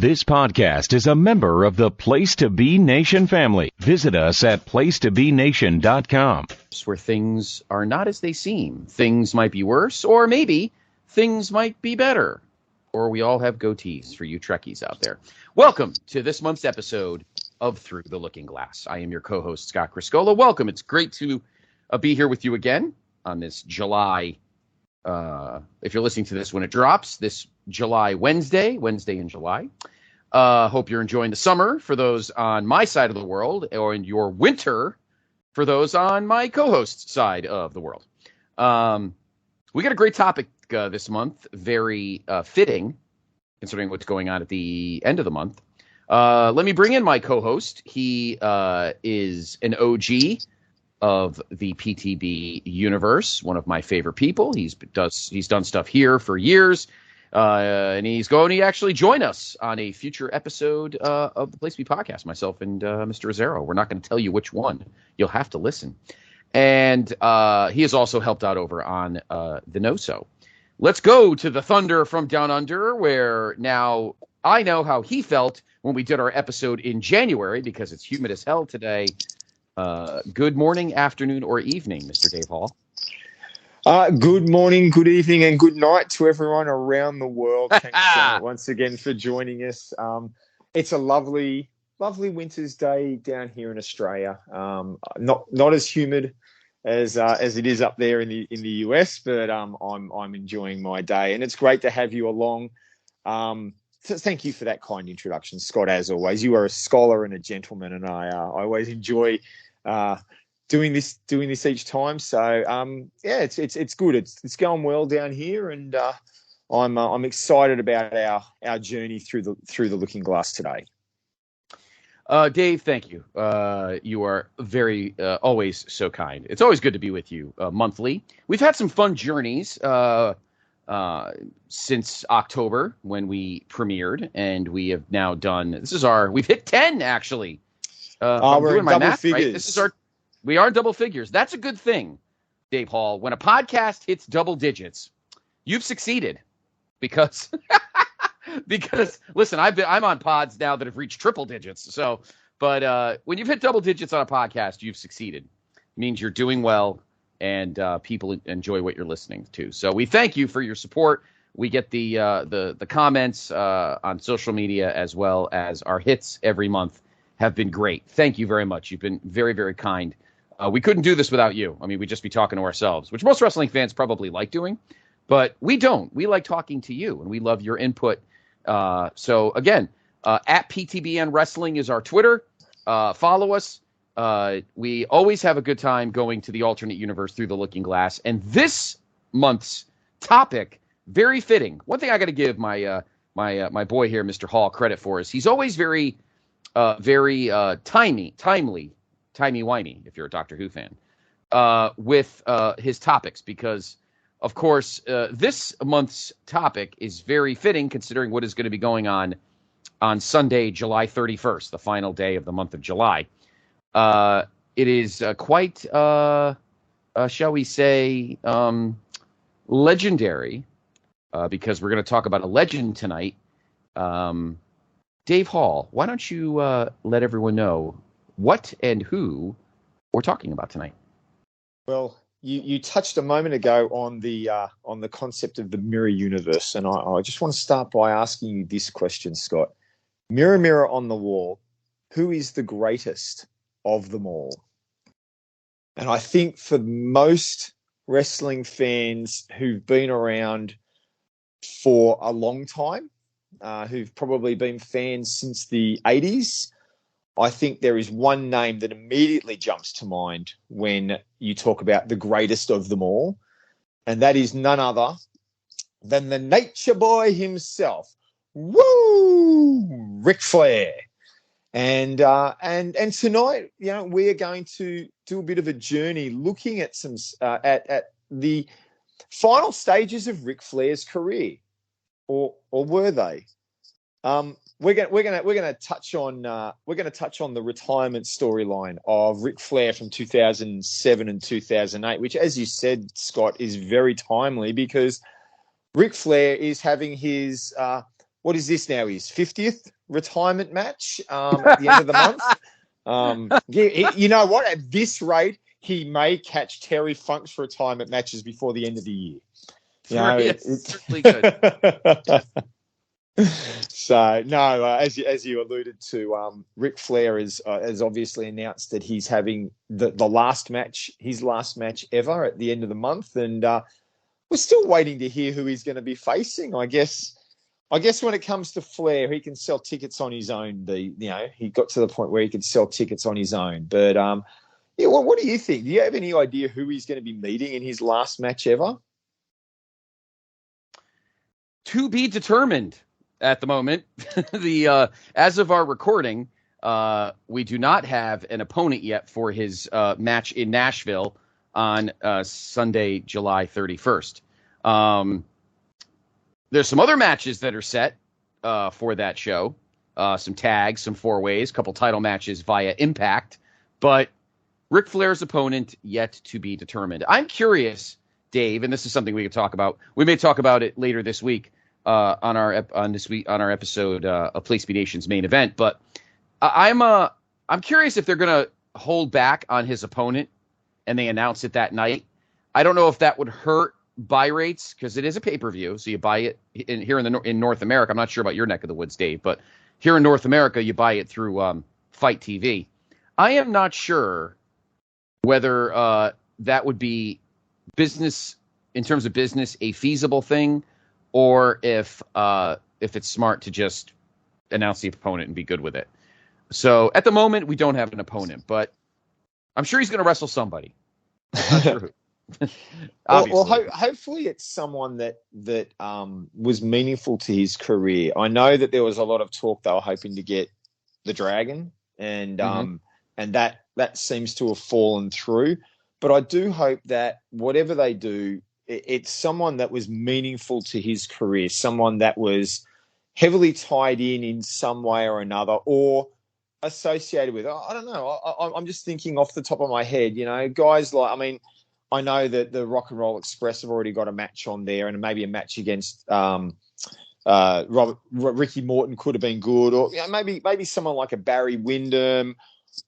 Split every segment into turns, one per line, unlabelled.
This podcast is a member of the Place to Be Nation family. Visit us at placetobenation.com.
Where things are not as they seem. Things might be worse, or maybe things might be better. Or we all have goatees for you Trekkies out there. Welcome to this month's episode of Through the Looking Glass. I am your co-host, Scott Criscuolo. Welcome. It's great to be here with you again on this July, if you're listening to this when it drops, this July Wednesday in July. Hope you're enjoying the summer for those on my side of the world, or in your winter for those on my co-host side of the world. We got a great topic this month, very fitting, considering what's going on at the end of the month. Let me bring in my co-host. He is an OG of the PTB universe, one of my favorite people. He's done stuff here for years, and he's going to actually join us on a future episode of the Place to Be podcast, myself and Mr. Rizzero. We're not going to tell you which one. You'll have to listen. And he has also helped out over on the No-So. Let's go to the Thunder from Down Under, where now I know how he felt when we did our episode in January, because it's humid as hell today. Good morning, afternoon, or evening, Mr. Dave Hall.
Good morning, good evening, and good night to everyone around the world. Thanks once again for joining us. It's a lovely winter's day down here in Australia. Not as humid as it is up there in the US, but I'm enjoying my day, and it's great to have you along. So thank you for that kind introduction, Scott. As always, you are a scholar and a gentleman, and I always enjoy doing this each time. So it's good. It's going well down here, and I'm excited about our journey through the Looking Glass today.
Dave, thank you. You are very always so kind. It's always good to be with you monthly. We've had some fun journeys since October when we premiered, and we have now done. We've hit 10 actually.
We're in double figures.
Right? We are double figures. That's a good thing, Dave Hall. When a podcast hits double digits, you've succeeded, because listen, I'm on pods now that have reached triple digits. So, but when you've hit double digits on a podcast, you've succeeded. It means you're doing well, and people enjoy what you're listening to. So we thank you for your support. We get the comments on social media, as well as our hits every month have been great. Thank you very much. You've been very, very kind. We couldn't do this without you. I mean, we'd just be talking to ourselves, which most wrestling fans probably like doing, but we don't. We like talking to you, and we love your input. So again, at PTBN Wrestling is our Twitter. Follow us. We always have a good time going to the alternate universe through the Looking Glass. And this month's topic, very fitting. One thing I got to give my boy here, Mr. Hall, credit for is he's always very timey-wimey, if you're a Doctor Who fan, with his topics, because, of course, this month's topic is very fitting considering what is going to be going on Sunday, July 31st, the final day of the month of July. It is quite, shall we say, legendary, because we're going to talk about a legend tonight. Dave Hall, why don't you let everyone know what and who we're talking about tonight?
Well, you touched a moment ago on the concept of the mirror universe, and I just want to start by asking you this question, Scott. Mirror, mirror on the wall, who is the greatest of them all? And I think for most wrestling fans who've been around for a long time, who've probably been fans since the 80s, I think there is one name that immediately jumps to mind when you talk about the greatest of them all, and that is none other than the Nature Boy himself. Woo! Ric Flair. And tonight, we are going to do a bit of a journey looking at some at the final stages of Ric Flair's career, or were they? We're gonna touch on the retirement storyline of Ric Flair from 2007 and 2008, which, as you said, Scott, is very timely because Ric Flair is having his what is this now? His 50th retirement match at the end of the month. You know what? At this rate, he may catch Terry Funk's retirement matches before the end of the year. You know,
it's certainly good.
So no, as you alluded to, Ric Flair has obviously announced that he's having the last match, his last match ever at the end of the month, and we're still waiting to hear who he's going to be facing. I guess when it comes to Flair, he can sell tickets on his own. He got to the point where he could sell tickets on his own. But yeah, what do you think? Do you have any idea who he's going to be meeting in his last match ever?
To be determined at the moment. As of our recording, we do not have an opponent yet for his match in Nashville on Sunday, July 31st. There's some other matches that are set for that show. Some tags, some four-ways, a couple title matches via Impact. But Ric Flair's opponent yet to be determined. I'm curious, Dave, and this is something we could talk about. We may talk about it later this week on our episode of Place Be Nation's main event. But I'm curious if they're going to hold back on his opponent and they announce it that night. I don't know if that would hurt buy rates because it is a pay-per-view, so you buy it in North America. I'm not sure about your neck of the woods, Dave, but here in North America, you buy it through Fight TV. I am not sure whether that would be business in terms of business a feasible thing, or if it's smart to just announce the opponent and be good with it. So at the moment, we don't have an opponent, but I'm sure he's going to wrestle somebody. I'm not sure who.
well, hopefully it's someone that was meaningful to his career. I know that there was a lot of talk they were hoping to get the Dragon, and that seems to have fallen through. But I do hope that whatever they do, it's someone that was meaningful to his career, someone that was heavily tied in some way or another, or associated with. I don't know. I'm just thinking off the top of my head, guys like, I know that the Rock and Roll Express have already got a match on there, and maybe a match against Ricky Morton could have been good, or maybe someone like a Barry Windham,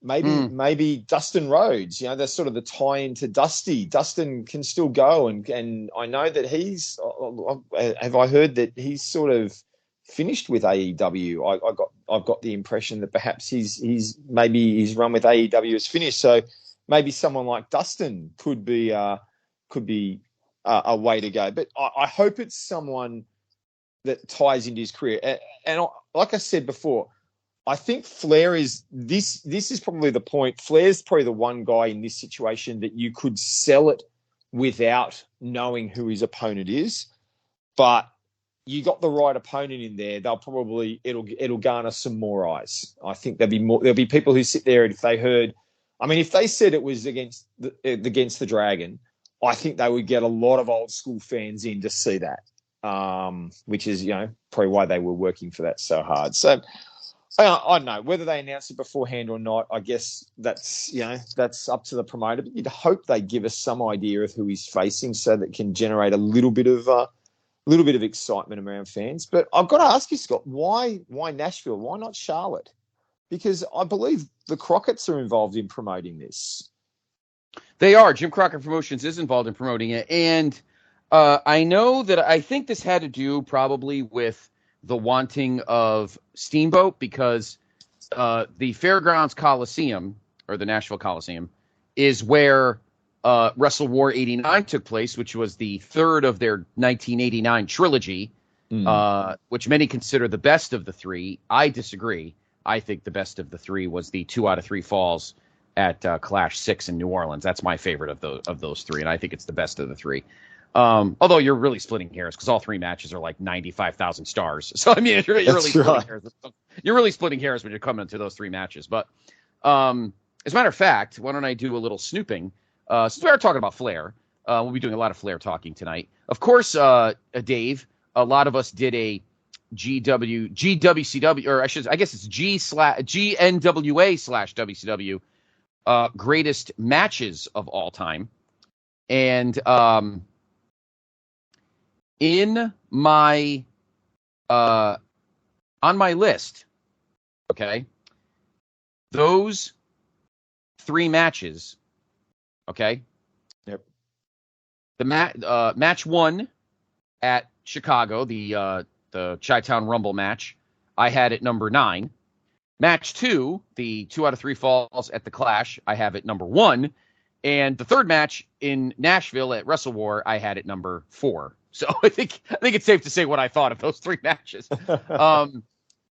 maybe Dustin Rhodes. That's sort of the tie-in to Dusty. Dustin can still go, and I know that have I heard that he's sort of finished with AEW? I've got the impression that perhaps his run with AEW is finished. So maybe someone like Dustin could be a way to go. But I hope it's someone that ties into his career. And like I said before, I think Flair is this is probably the point. Flair's probably the one guy in this situation that you could sell it without knowing who his opponent is. But you got the right opponent in there, it'll garner some more eyes. I think there'll be people who sit there, and if they heard, if they said it was against the Dragon, I think they would get a lot of old school fans in to see that, which is, probably why they were working for that so hard. So I don't know whether they announce it beforehand or not. I guess that's up to the promoter, but you'd hope they give us some idea of who he's facing so that can generate a little bit of excitement around fans. But I've got to ask you, Scott, why Nashville? Why not Charlotte? Because I believe the Crockett's are involved in promoting this.
They are. Jim Crockett Promotions is involved in promoting it. And I think this had to do probably with the wanting of Steamboat, because the Fairgrounds Coliseum, or the Nashville Coliseum, is where Wrestle War 89 took place, which was the third of their 1989 trilogy, which many consider the best of the three. I disagree. I think the best of the three was the 2 out of 3 falls at Clash 6 in New Orleans. That's my favorite of those three, and I think it's the best of the three. Although you're really splitting hairs, because all 3 matches are like 95,000 stars. So you're really splitting hairs. You're really splitting hairs when you're coming into those 3 matches. But as a matter of fact, why don't I do a little snooping? Since we are talking about Flair, we'll be doing a lot of Flair talking tonight. Of course, Dave, a lot of us did a GWCW, or I guess it's GNWA/WCW greatest matches of all time. And in my on my list, okay, those 3 matches, okay?
Yep.
The match 1 at Chicago, the Chi-Town Rumble match, I had at number 9. Match 2, the 2 out of 3 falls at the Clash, I have at number 1. And the third match in Nashville at Wrestle War, I had at number 4. So I think it's safe to say what I thought of those 3 matches.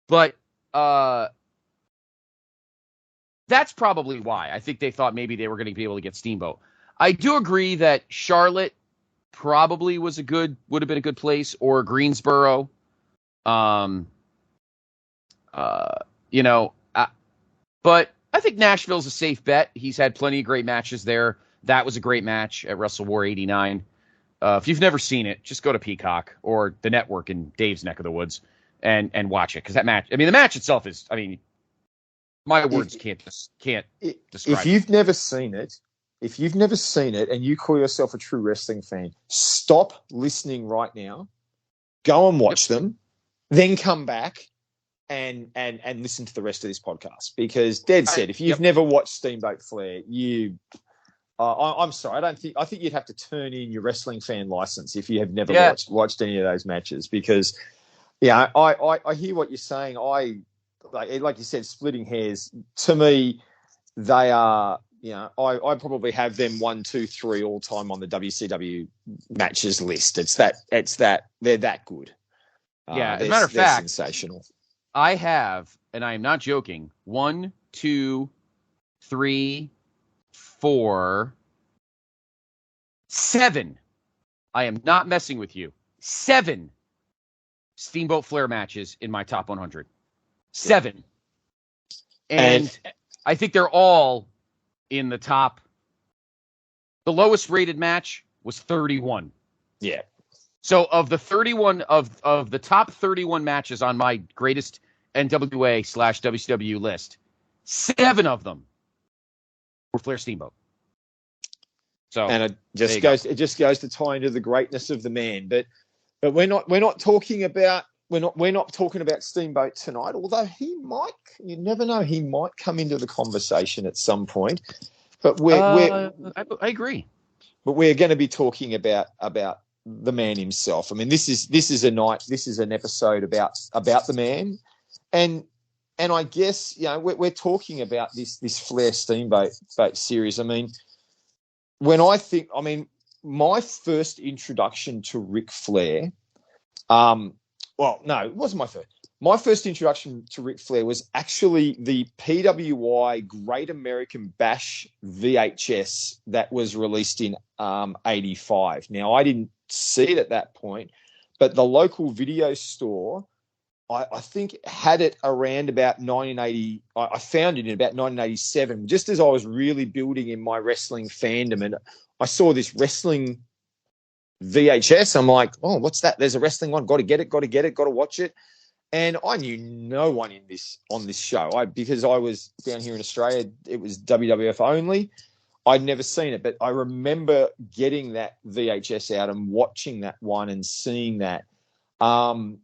But that's probably why. I think they thought maybe they were going to be able to get Steamboat. I do agree that Charlotte probably would have been a good place, or Greensboro. But I think Nashville's a safe bet. He's had plenty of great matches there. That was a great match at Wrestle War 89. If you've never seen it, just go to Peacock or the network in Dave's neck of the woods and watch it. Because that match, I mean, the match itself is, I mean, my words can't describe
If you've never seen it, and you call yourself a true wrestling fan, stop listening right now. Go and watch them, then come back and listen to the rest of this podcast. Because dead set, if you've never watched Steamboat Flair, I'm sorry. I think you'd have to turn in your wrestling fan license if you have never watched any of those matches. Because, I hear what you're saying. Like you said, splitting hairs. To me, they are. I probably have them 1, 2, 3 all time on the WCW matches list. It's that they're that good.
As a matter of fact,
sensational.
I have, and I am not joking, 1, 2, 3, 4, 7. I am not messing with you. 7 Steamboat Flair matches in my top 100. 7. And I think they're all in the top. The lowest rated match was 31.
Yeah.
So of the 31 of the top 31 matches on my greatest NWA/WCW list, 7 of them were Flair Steamboat. So
and it just goes to tie into the greatness of the man. But we're not talking about Steamboat tonight. Although he might, you never know, he might come into the conversation at some point. But I
agree.
But we're going to be talking about the man himself. I mean, this is an episode about the man, and I guess we're talking about this Flair Steamboat series. I mean, my first introduction to Ric Flair, it wasn't my first. My first introduction to Ric Flair was actually the PWI Great American Bash VHS that was released in 85. Now, I didn't see it at that point, but the local video store, I think, had it around about 1980. I found it in about 1987, just as I was really building in my wrestling fandom. And I saw this wrestling VHS. I'm like, oh, what's that? There's a wrestling one. Got to get it, got to watch it. And I knew no one on this show. Because I was down here in Australia, it was WWF only. I'd never seen it, but I remember getting that VHS out and watching that one and seeing that, and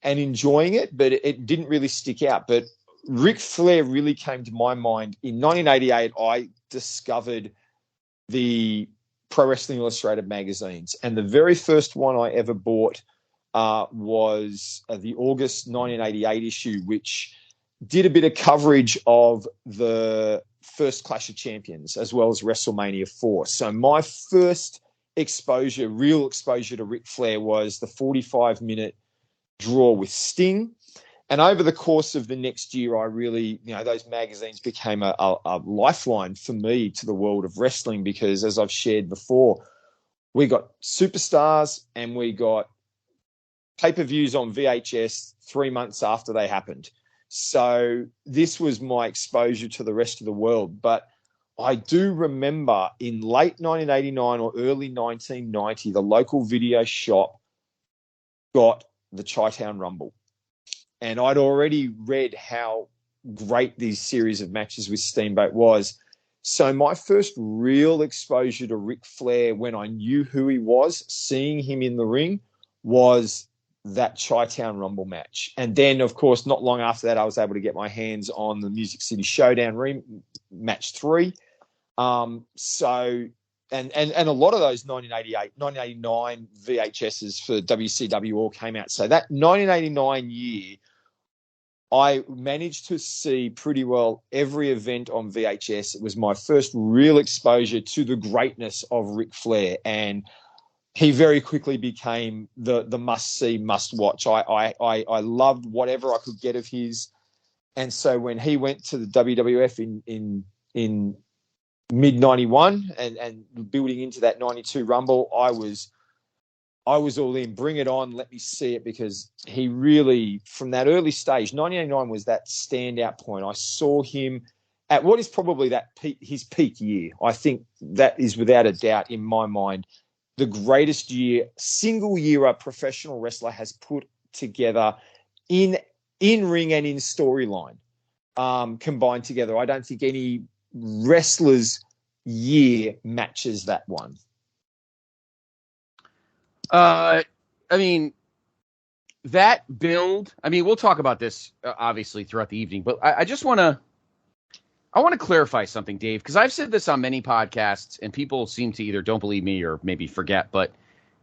enjoying it. But it didn't really stick out. But Ric Flair really came to my mind in 1988. I discovered the Pro Wrestling Illustrated magazines, and the very first one I ever bought was the August 1988 issue, which did a bit of coverage of the first Clash of Champions as well as WrestleMania 4. So my first real exposure to Ric Flair was the 45-minute draw with Sting. And over the course of the next year, I really, those magazines became a lifeline for me to the world of wrestling, because as I've shared before, we got superstars and we got pay-per-views on VHS 3 months after they happened. So this was my exposure to the rest of the world. But I do remember in late 1989 or early 1990, the local video shop got the Chi-Town Rumble. And I'd already read how great these series of matches with Steamboat was. So my first real exposure to Ric Flair, when I knew who he was, seeing him in the ring, was that Chi-Town Rumble match. And then, of course, not long after that, I was able to get my hands on the Music City Showdown match 3. And a lot of those 1988, 1989 VHSs for WCW all came out. So that 1989 year, I managed to see pretty well every event on VHS. It was my first real exposure to the greatness of Ric Flair, and he very quickly became the must-see, must-watch. I loved whatever I could get of his. And so when he went to the WWF in mid-91 and building into that 92 Rumble, I was all in. Bring it on. Let me see it, because he really, from that early stage, 1989 was that standout point. I saw him at what is probably his peak year. I think that is without a doubt, in my mind, the greatest single year a professional wrestler has put together in ring and in storyline combined together. I don't think any wrestler's year matches that one.
I mean, that build, I mean, we'll talk about this obviously throughout the evening, but I just want to clarify something, Dave, because I've said this on many podcasts and people seem to either don't believe me or maybe forget. But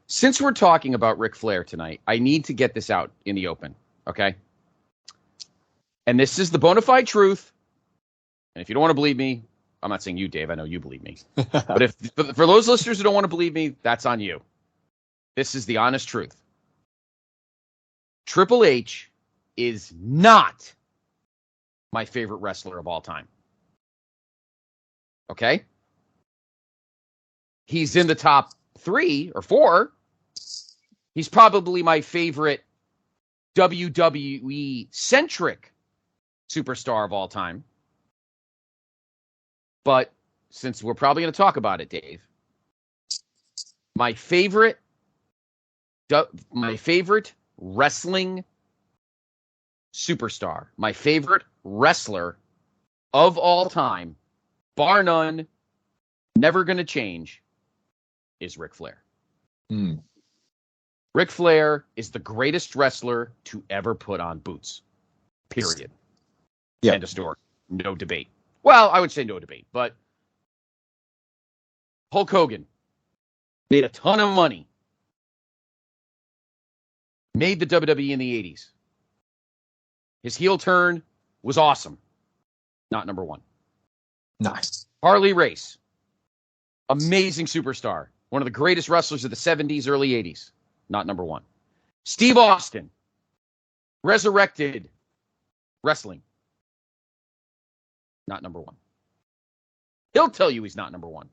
since we're talking about Ric Flair tonight, I need to get this out in the open. Okay. And this is the bona fide truth. And if you don't want to believe me, I'm not saying you, Dave. I know you believe me. But for those listeners who don't want to believe me, that's on you. This is the honest truth. Triple H is not my favorite wrestler of all time. Okay? He's in the top 3 or 4. He's probably my favorite WWE-centric superstar of all time. But since we're probably going to talk about it, Dave, my favorite wrestling superstar, my favorite wrestler of all time, bar none, never going to change, is Ric Flair. Ric Flair is the greatest wrestler to ever put on boots. Period.
Yeah.
End of story. No debate. Well, I would say no debate, but Hulk Hogan made a ton of money. Made the WWE in the 80s. His heel turn was awesome. Not number 1.
Nice.
Harley Race. Amazing superstar. One of the greatest wrestlers of the 70s, early 80s. Not number 1. Steve Austin. Resurrected wrestling. Not number 1. He'll tell you he's not number 1.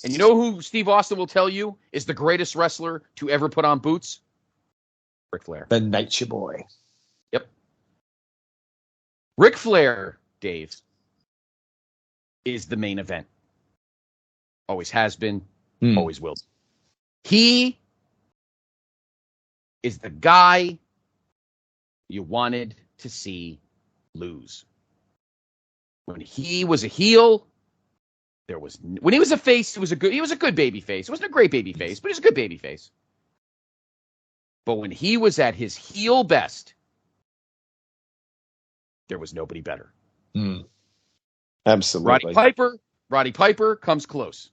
And you know who Steve Austin will tell you is the greatest wrestler to ever put on boots? Ric Flair.
The Nature Boy.
Yep. Ric Flair, Dave, is the main event. Always has been, always will. He is the guy you wanted to see lose. When he was a heel, when he was a face, he was a good baby face. It wasn't a great baby face, but he was a good baby face. But when he was at his heel best, there was nobody better.
Absolutely.
Roddy Piper comes close.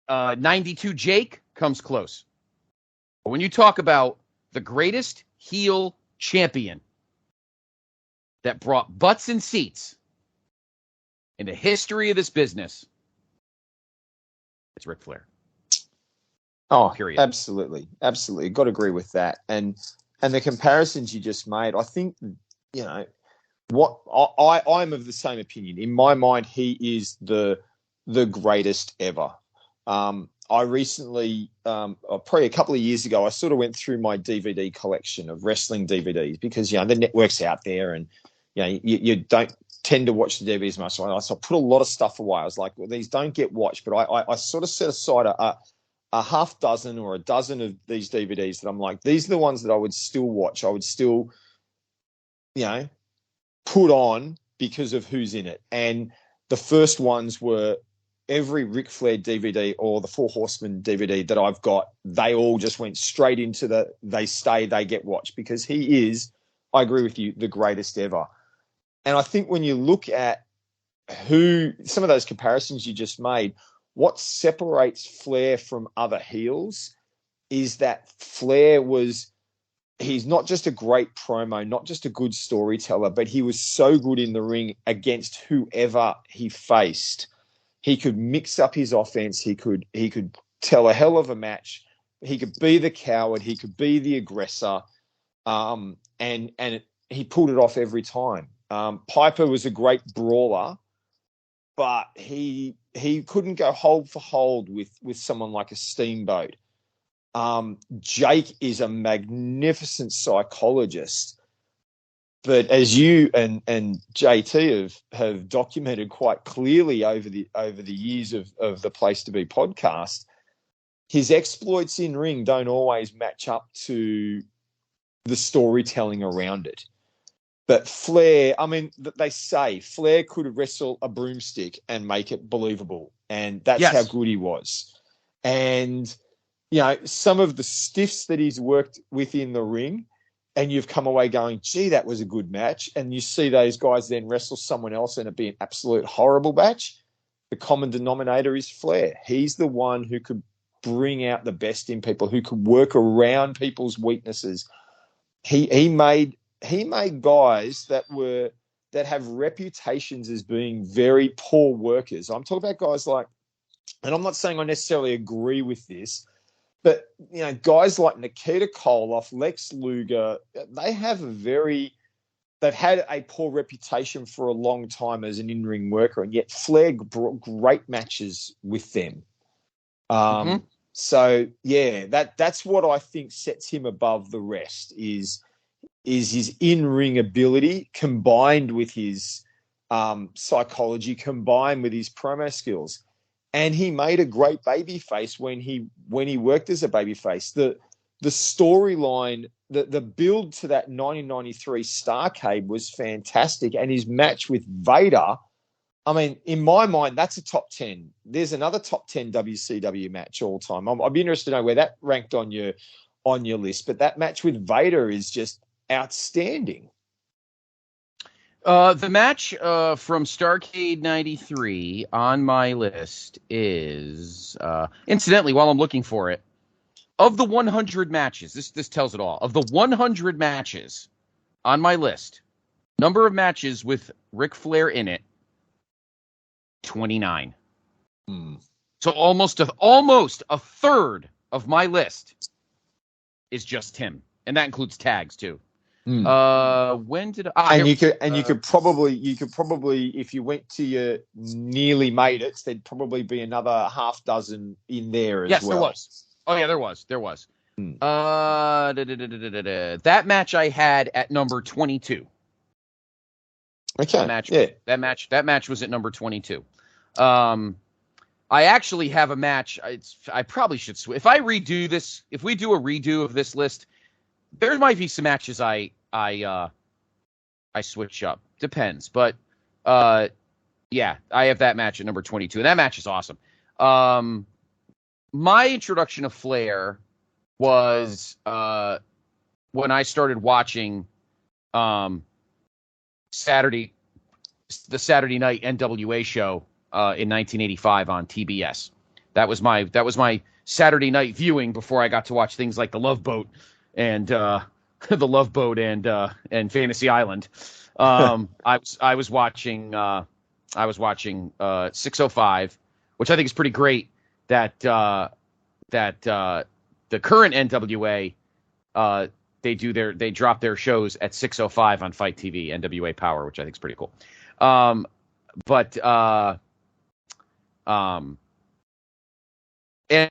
92 Jake comes close. But when you talk about the greatest heel champion that brought butts and seats in the history of this business, it's Ric Flair.
Oh,
period.
Absolutely. Absolutely. Got to agree with that. And the comparisons you just made, I think, what I'm of the same opinion. In my mind, he is the greatest ever. I recently, probably a couple of years ago, I sort of went through my DVD collection of wrestling DVDs because, the network's out there and, you don't tend to watch the DVDs much. So I put a lot of stuff away. I was like, well, these don't get watched, but I sort of set aside a half dozen or a dozen of these DVDs that I'm like, these are the ones that I would still watch. I would still, put on because of who's in it. And the first ones were every Ric Flair DVD or the Four Horsemen DVD that I've got, they all just went straight into they stay, they get watched, because he is, I agree with you, the greatest ever. And I think when you look at some of those comparisons you just made, what separates Flair from other heels is that Flair he's not just a great promo, not just a good storyteller, but he was so good in the ring against whoever he faced. He could mix up his offense. He could tell a hell of a match. He could be the coward. He could be the aggressor. And he pulled it off every time. Piper was a great brawler, but he couldn't go hold for hold with someone like a Steamboat. Jake is a magnificent psychologist, but as you and JT have documented quite clearly over the years of the Place to Be podcast, his exploits in ring don't always match up to the storytelling around it. But Flair, I mean, they say Flair could wrestle a broomstick and make it believable, and that's how good he was. And some of the stiffs that he's worked with in the ring, and you've come away going, gee, that was a good match. And you see those guys then wrestle someone else and it'd be an absolute horrible match. The common denominator is Flair. He's the one who could bring out the best in people, who could work around people's weaknesses. He made guys that have reputations as being very poor workers. I'm talking about guys like, and I'm not saying I necessarily agree with this, but guys like Nikita Koloff, Lex Luger, they've had a poor reputation for a long time as an in-ring worker, and yet Flair brought great matches with them. So yeah, that's what I think sets him above the rest is his in-ring ability combined with his psychology, combined with his promo skills. And he made a great babyface when he worked as a babyface. The storyline, the build to that 1993 Starrcade was fantastic, and his match with Vader, I mean, in my mind, that's a top 10. There's another top 10 WCW match all time. I'd be interested to know where that ranked on your list. But that match with Vader is just outstanding.
The match from Starrcade 93 on my list is, incidentally, while I'm looking for it, of the 100 matches, this tells it all. Of the 100 matches on my list, number of matches with Ric Flair in it, 29. So almost a third of my list is just him, and that includes tags too. When did you could probably if you went to your nearly made it, there'd probably be another half dozen in there as well. Yes, there was. Oh yeah, there was. That match I had at number 22.
Okay.
That match was at number 22. I actually have a match. I probably should switch. If we do a redo of this list, there might be some matches I switch up. Depends. But yeah, I have that match at number 22. And that match is awesome. My introduction of Flair was when I started watching the Saturday night NWA show in 1985 on TBS. That was my Saturday night viewing before I got to watch things like The Love Boat and The Love Boat and Fantasy Island. I was watching 605, which I think is pretty great. That the current NWA they drop their shows at 605 on Fight TV, NWA Power, which I think is pretty cool. And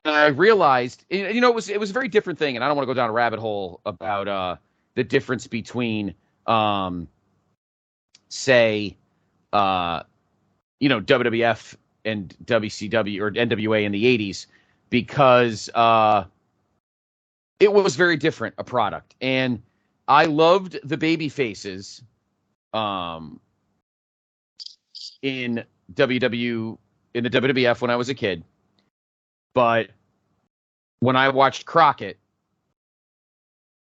I realized, it was a very different thing, and I don't want to go down a rabbit hole about the difference between, say, WWF and WCW or NWA in the 80s, because it was very different a product. And I loved the baby faces in WWF in the WWF when I was a kid, but when I watched Crockett,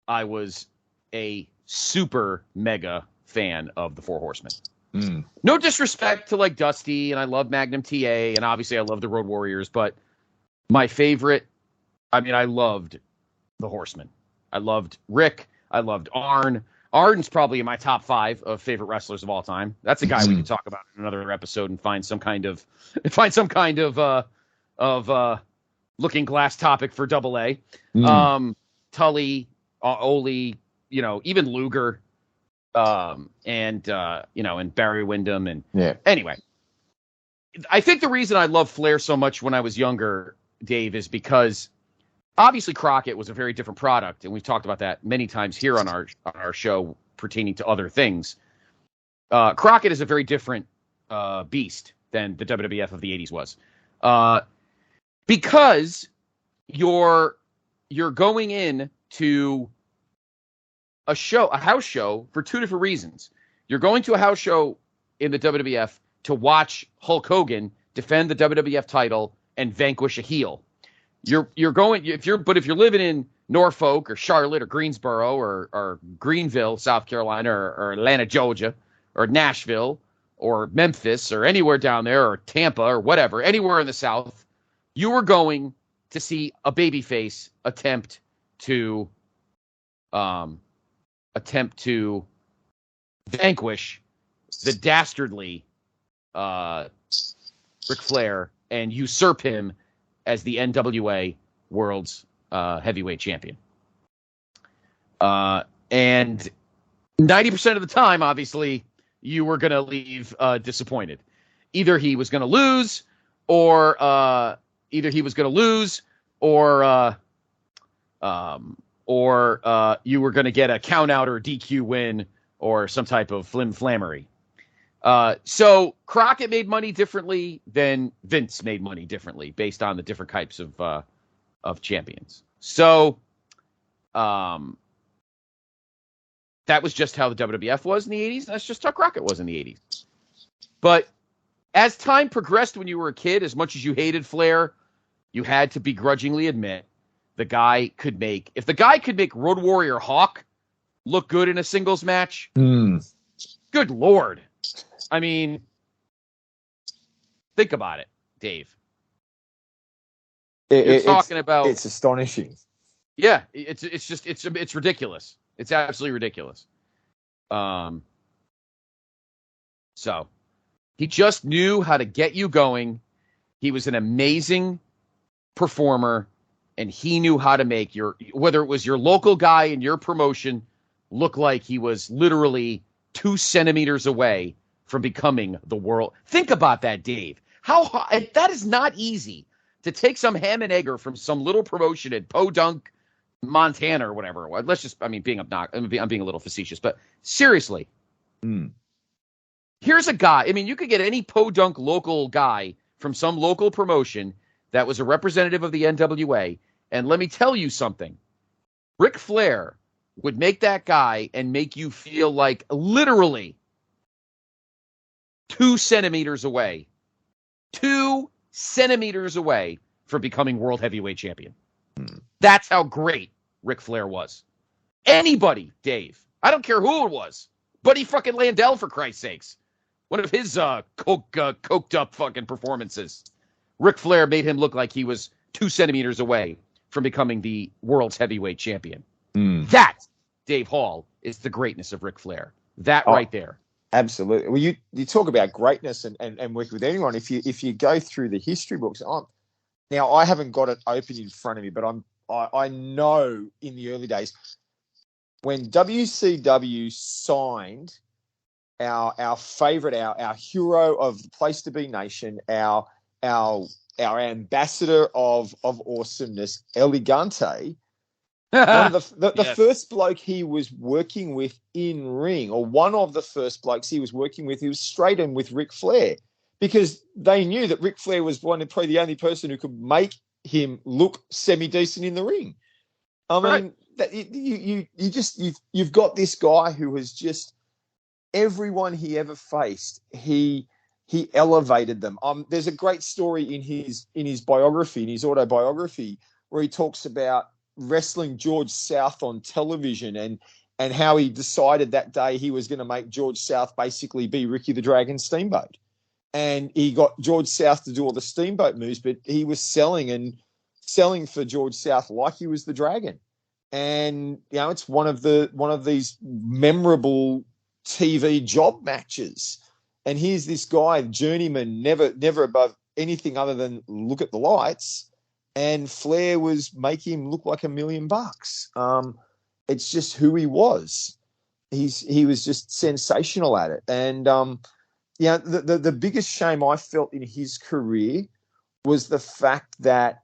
I was a super mega fan of the Four Horsemen. No disrespect to like Dusty, and I love Magnum TA, and obviously I love the Road Warriors, but my favorite, I loved the Horsemen. I loved Rick. I loved Arn. Arn's probably in my top 5 of favorite wrestlers of all time. That's a guy we can talk about in another episode and find some kind of looking glass topic for Double A. Tully, Ole, even Luger, and Barry Windham. And anyway, I think the reason I loved Flair so much when I was younger, Dave, is because obviously Crockett was a very different product, and we've talked about that many times here on our show pertaining to other things. Crockett is a very different beast than the WWF of the 80s was, because you're going in to a house show for 2 different reasons. You're going to a house show in the WWF to watch Hulk Hogan defend the WWF title and vanquish a heel. If you're living in Norfolk or Charlotte or Greensboro or Greenville, South Carolina, or Atlanta, Georgia, or Nashville or Memphis or anywhere down there, or Tampa or whatever, anywhere in the South, you were going to see a babyface attempt to vanquish the dastardly Ric Flair and usurp him as the NWA World's Heavyweight Champion. And 90% of the time, obviously, you were going to leave disappointed. Either he was going to lose, or you were going to get a count out or a DQ win or some type of flim-flammery. So Crockett made money differently than Vince made money differently based on the different types of champions. So that was just how the WWF was in the 80s. And that's just how Crockett was in the 80s. But as time progressed when you were a kid, as much as you hated Flair, you had to begrudgingly admit if the guy could make Road Warrior Hawk look good in a singles match, good Lord. I mean, think about it, Dave.
It's astonishing.
Yeah, it's ridiculous. It's absolutely ridiculous. So he just knew how to get you going. He was an amazing performer, and he knew how to make whether it was your local guy in your promotion look like he was literally 2 centimeters away from becoming the world. Think about that, Dave. That is not easy to take some ham and egger from some little promotion in Podunk, Montana, or whatever. Let's just, I'm being a little facetious, but seriously, here's a guy. You could get any Podunk local guy from some local promotion that was a representative of the NWA, and let me tell you something. Ric Flair would make that guy and make you feel like literally 2 centimeters away. 2 centimeters away from becoming World Heavyweight Champion. That's how great Ric Flair was. Anybody, Dave, I don't care who it was, Buddy fucking Landell, for Christ's sakes. One of his coked up fucking performances. Ric Flair made him look like he was 2 centimeters away from becoming the world's heavyweight champion. That, Dave Hall, is the greatness of Ric Flair. That right there.
Absolutely. Well, you talk about greatness and working with anyone. If you go through the history books, now I haven't got it open in front of me, but I know in the early days when WCW signed our favorite, our hero of the Place to Be Nation, our ambassador of awesomeness, Elegante. One of the first bloke he was working with in ring, or one of the first blokes he was working with, he was straight in with Ric Flair, because they knew that Ric Flair was probably the only person who could make him look semi-decent in the ring. That you've got this guy who has just everyone he ever faced, he he elevated them. There's a great story in his biography, in his autobiography, where he talks about wrestling George South on television and how he decided that day he was going to make George South basically be Ricky the Dragon Steamboat. And he got George South to do all the Steamboat moves, but he was selling for George South like he was the Dragon. And, it's one of these memorable TV job matches. And here's this guy, journeyman, never above anything other than look at the lights. And Flair was making him look like $1 million. It's just who he was. He was just sensational at it. And, the biggest shame I felt in his career was the fact that,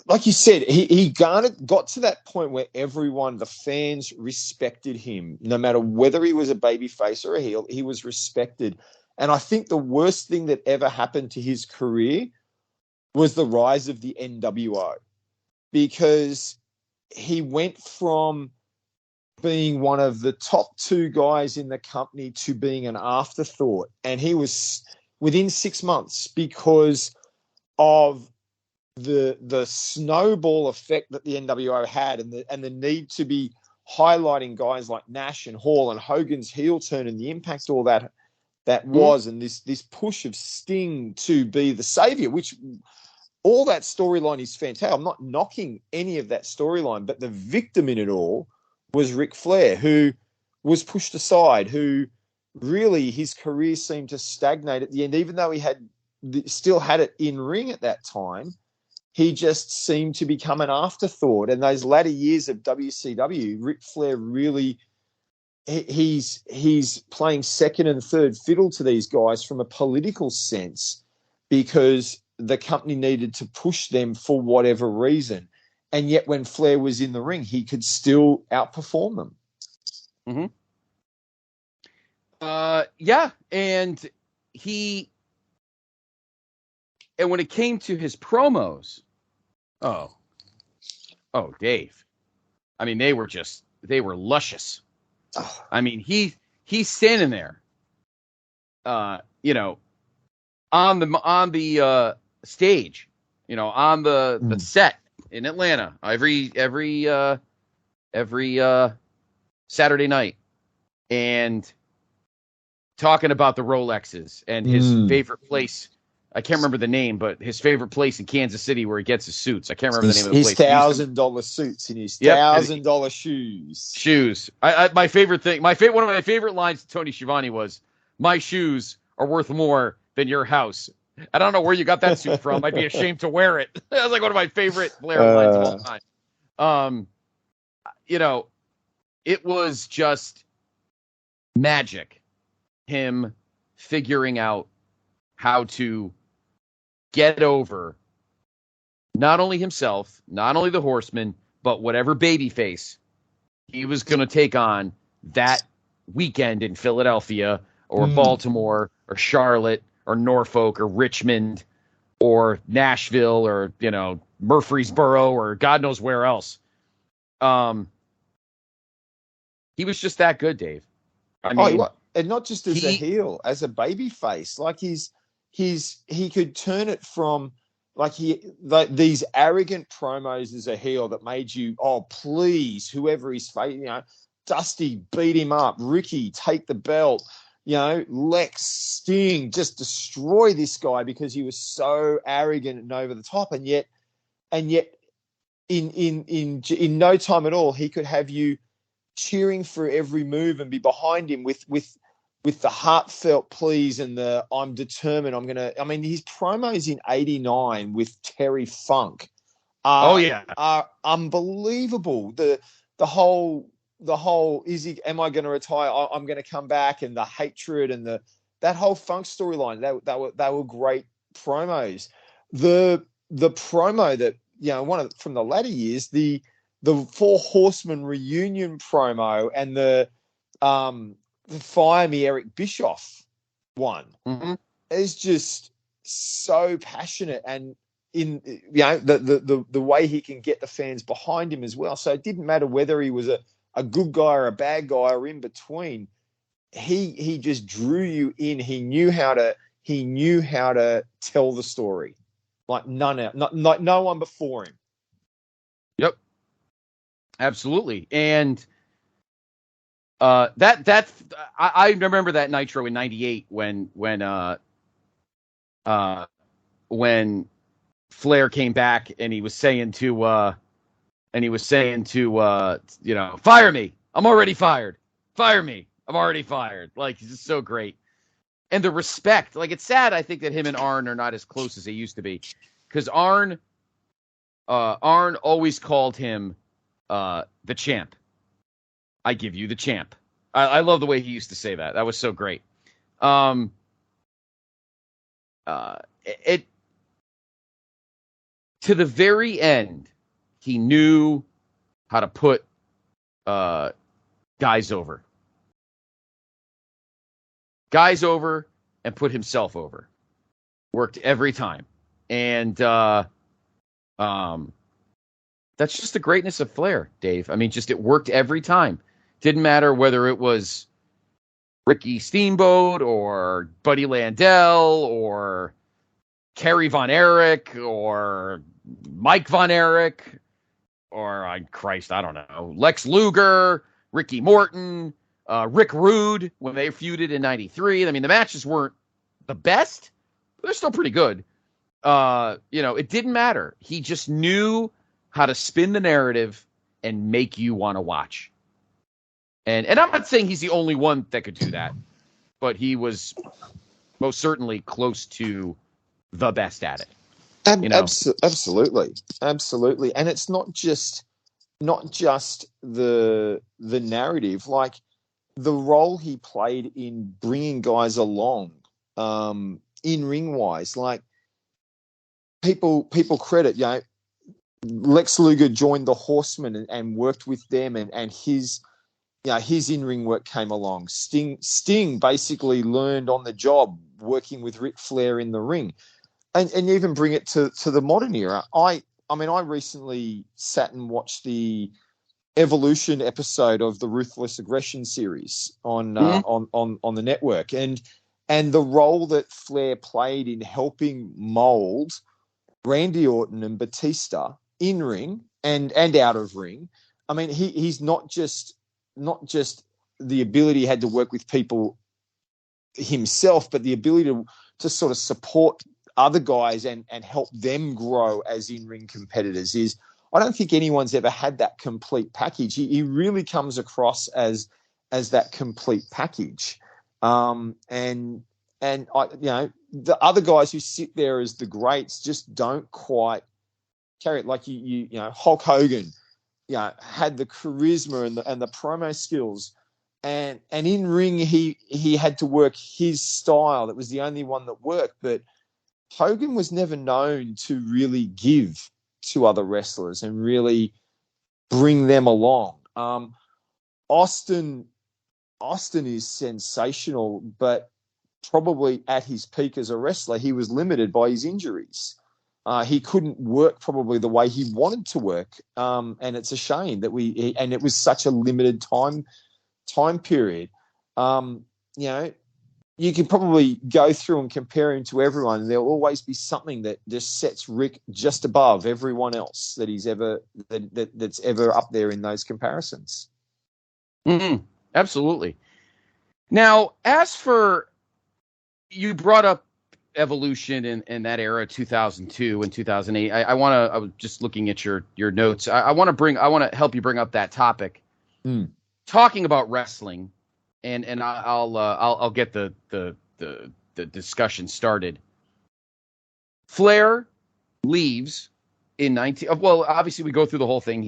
like you said, he got to that point where the fans respected him. No matter whether he was a babyface or a heel, he was respected. And I think the worst thing that ever happened to his career was the rise of the NWO, because he went from being one of the top 2 guys in the company to being an afterthought. And he was within 6 months, because of the snowball effect that the NWO had and the need to be highlighting guys like Nash and Hall and Hogan's heel turn and the impact all that was, and this push of Sting to be the savior, which all that storyline is fantastic. I'm not knocking any of that storyline, but the victim in it all was Ric Flair, who was pushed aside, who really his career seemed to stagnate at the end, even though he still had it in ring at that time. He just seemed to become an afterthought. And those latter years of WCW, Ric Flair really, he's playing second and third fiddle to these guys from a political sense, because the company needed to push them for whatever reason. And yet when Flair was in the ring, he could still outperform them.
Mm-hmm. Yeah. And when it came to his promos, Dave, I mean, they were luscious.
Oh.
I mean, he's standing there, on the stage, on the set in Atlanta every Saturday night, and talking about the Rolexes and his favorite place. I can't remember the name, but his favorite place in Kansas City where he gets his suits. I can't remember the name of the place.
His $1,000 suits and his $1,000 shoes.
Shoes. My favorite thing, one of my favorite lines to Tony Schiavone was, "My shoes are worth more than your house." I don't know where you got that suit from. I'd be ashamed to wear it. That was like one of my favorite Flair lines of all time. It was just magic. Him figuring out how to get over not only himself, not only the Horseman, but whatever babyface he was going to take on that weekend in Philadelphia or Baltimore or Charlotte or Norfolk or Richmond or Nashville or, Murfreesboro or God knows where else. He was just that good, Dave. I mean,
and not just as a heel, as a babyface. Like he could turn it from these arrogant promos as a heel that made you, please, whoever he's facing, Dusty, beat him up, Ricky, take the belt, Lex, Sting, just destroy this guy because he was so arrogant and over the top, and yet in no time at all he could have you cheering for every move and be behind him with the heartfelt pleas and the I'm determined. His promos in '89 with Terry Funk are unbelievable. The whole am I going to retire? I'm going to come back, and the hatred and that whole Funk storyline. They were great promos. The promo that from the latter years, the Four Horsemen reunion promo and the Fire Me Eric Bischoff one is just so passionate, and in the way he can get the fans behind him as well. So it didn't matter whether he was a good guy or a bad guy or in between. he just drew you in. He knew how to tell the story like no one before him.
Yep, absolutely. And I remember that Nitro in '98 when Flair came back and he was saying to fire me. I'm already fired. Fire me. I'm already fired. Like, it's just so great. And the respect, like, it's sad, I think, that him and Arn are not as close as they used to be. Because Arn always called him the champ. I give you the champ. I love the way he used to say that. That was so great. To the very end, he knew how to put guys over. Guys over and put himself over. Worked every time. And that's just the greatness of Flair, Dave. I mean, just it worked every time. Didn't matter whether it was Ricky Steamboat or Buddy Landell or Kerry Von Erich or Mike Von Erich or, I don't know, Lex Luger, Ricky Morton, Rick Rude when they feuded in '93. I mean, the matches weren't the best, but they're still pretty good. It didn't matter. He just knew how to spin the narrative and make you want to watch. And I'm not saying he's the only one that could do that, but he was most certainly close to the best at it.
Absolutely. And it's not just the narrative, like the role he played in bringing guys along, in ring wise, like people credit, Lex Luger joined the Horsemen and worked with them, and his in-ring work came along. Sting basically learned on the job working with Ric Flair in the ring. And even bring it to the modern era. I recently sat and watched the Evolution episode of the Ruthless Aggression series on the network, and the role that Flair played in helping mold Randy Orton and Batista in ring and out of ring. I mean, he's not just the ability he had to work with people himself, but the ability to sort of support other guys and help them grow as in-ring competitors. I don't think anyone's ever had that complete package. He really comes across as that complete package. And the other guys who sit there as the greats just don't quite carry it. Like Hulk Hogan, had the charisma and the promo skills, and in ring he had to work his style. That was the only one that worked. But Hogan was never known to really give to other wrestlers and really bring them along. Austin is sensational, but probably at his peak as a wrestler, he was limited by his injuries. He couldn't work probably the way he wanted to work, and it's a shame that and it was such a limited time period. You can probably go through and compare him to everyone, and there'll always be something that just sets Rick just above everyone else that he's that's ever up there in those comparisons.
Mm-hmm. Absolutely. Now, as for, you brought up Evolution in that era, 2002 and 2008. I was just looking at your notes. I want to help you bring up that topic. Talking about wrestling, and I'll get the discussion started. Flair leaves in 19. Well, obviously we go through the whole thing.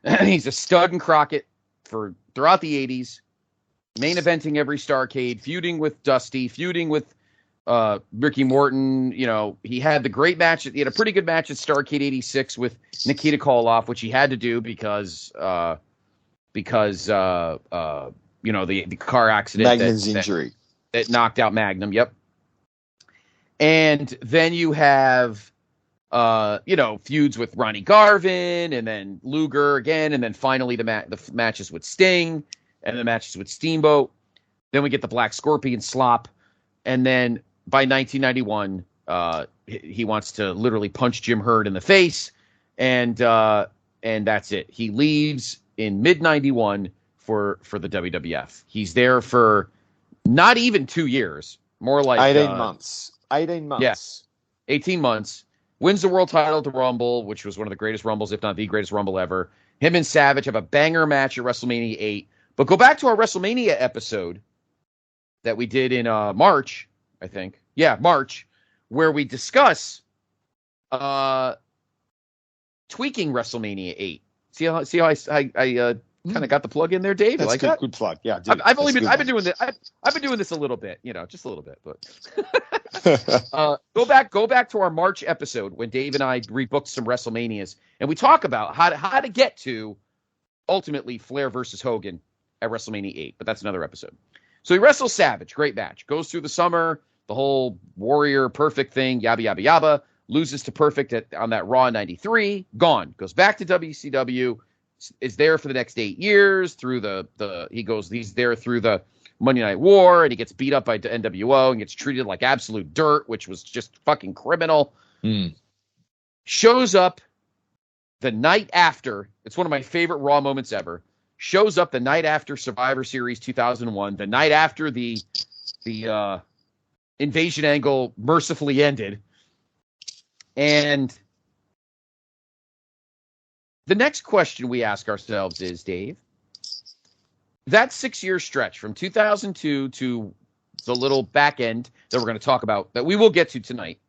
He's a stud in Crockett throughout the 80s, main eventing every Starrcade, feuding with Dusty, feuding with Ricky Morton. He had the great match. He had a pretty good match at Starrcade '86 with Nikita Koloff, which he had to do because the car accident,
Magnum's injury
that knocked out Magnum. Yep. And then you have feuds with Ronnie Garvin, and then Luger again, and then finally the matches with Sting and the matches with Steamboat. Then we get the Black Scorpion slop. And then by 1991, he wants to literally punch Jim Herd in the face. And that's it. He leaves in mid-91 for the WWF. He's there for not even 2 years. More like
18 months. 18 months.
Yes. 18 months. Wins the world title at the Rumble, which was one of the greatest Rumbles, if not the greatest Rumble ever. Him and Savage have a banger match at WrestleMania 8. But go back to our WrestleMania episode that we did in March, I think. Yeah, March, where we discuss tweaking WrestleMania 8. See how I kind of got the plug in there, Dave?
That's
like
good,
that?
good plug. Yeah,
I've been doing this. I've been doing this a little bit, just a little bit. But go back to our March episode when Dave and I rebooked some WrestleManias, and we talk about how to get to ultimately Flair versus Hogan at WrestleMania 8. But that's another episode. So he wrestles Savage, great match. Goes through the summer, the whole Warrior Perfect thing, yabba yabba yabba. Loses to Perfect on that Raw 93. Gone. Goes back to WCW. Is there for the next 8 years through he's there through the Monday Night War, and he gets beat up by NWO and gets treated like absolute dirt, which was just fucking criminal. Shows up the night after. It's one of my favorite Raw moments ever. Shows up the night after Survivor Series 2001, the night after the invasion angle mercifully ended. And the next question we ask ourselves is, Dave, that 6-year stretch from 2002 to the little back end that we're going to talk about, that we will get to tonight,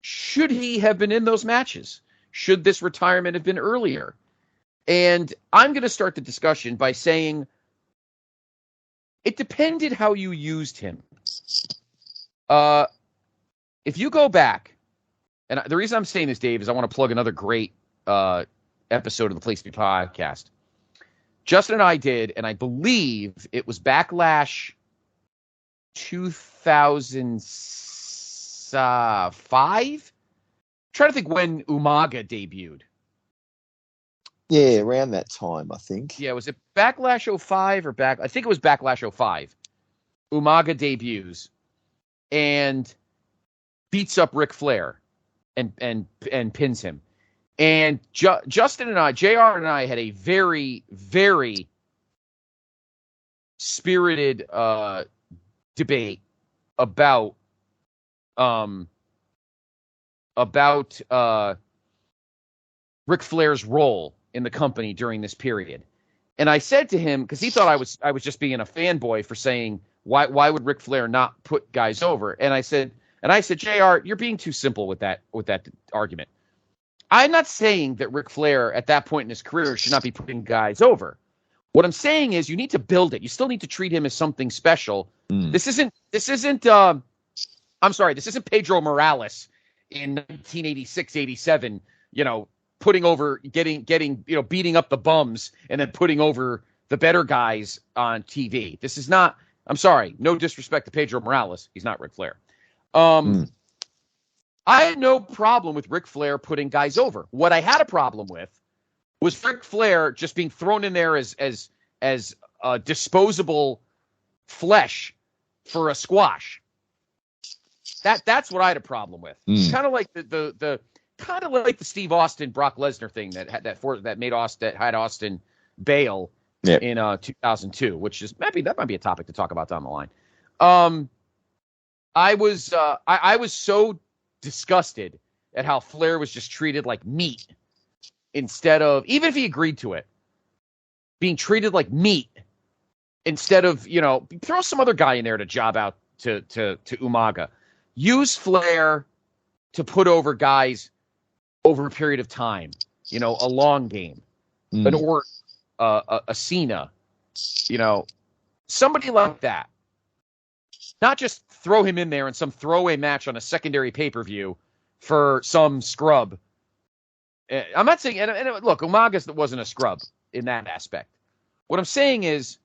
should he have been in those matches? Should this retirement have been earlier? And I'm going to start the discussion by saying it depended how you used him. If you go back, and the reason I'm saying this, Dave, is I want to plug another great episode of the Place to Be podcast. Justin and I did, and I believe it was Backlash 2005. Trying to think when Umaga debuted.
Yeah, around that time, I think.
Yeah, was it Backlash 05 or I think it was Backlash 05. Umaga debuts and beats up Ric Flair and pins him. And Justin and I, JR and I, had a very, very spirited debate about Ric Flair's role in the company during this period. And I said to him, because he thought I was just being a fanboy for saying, why would Ric Flair not put guys over? And I said, JR, you're being too simple with that argument. I'm not saying that Ric Flair at that point in his career should not be putting guys over. What I'm saying is you need to build it. You still need to treat him as something special. This isn't Pedro Morales in 1986, 87, putting over, getting, beating up the bums and then putting over the better guys on TV. This is not, I'm sorry, no disrespect to Pedro Morales. He's not Ric Flair. I had no problem with Ric Flair putting guys over. What I had a problem with was Ric Flair just being thrown in there as disposable flesh for a squash. That's what I had a problem with. Kind of like the Steve Austin Brock Lesnar thing that had had Austin bail in 2002, which is that might be a topic to talk about down the line. I was so disgusted at how Flair was just treated like meat instead of, even if he agreed to it, being treated like meat instead of, throw some other guy in there to job out to Umaga. Use Flair to put over guys over a period of time, a long game, an Orton, a Cena, somebody like that. Not just throw him in there in some throwaway match on a secondary pay-per-view for some scrub. I'm not saying, and look, Umaga wasn't a scrub in that aspect. What I'm saying is,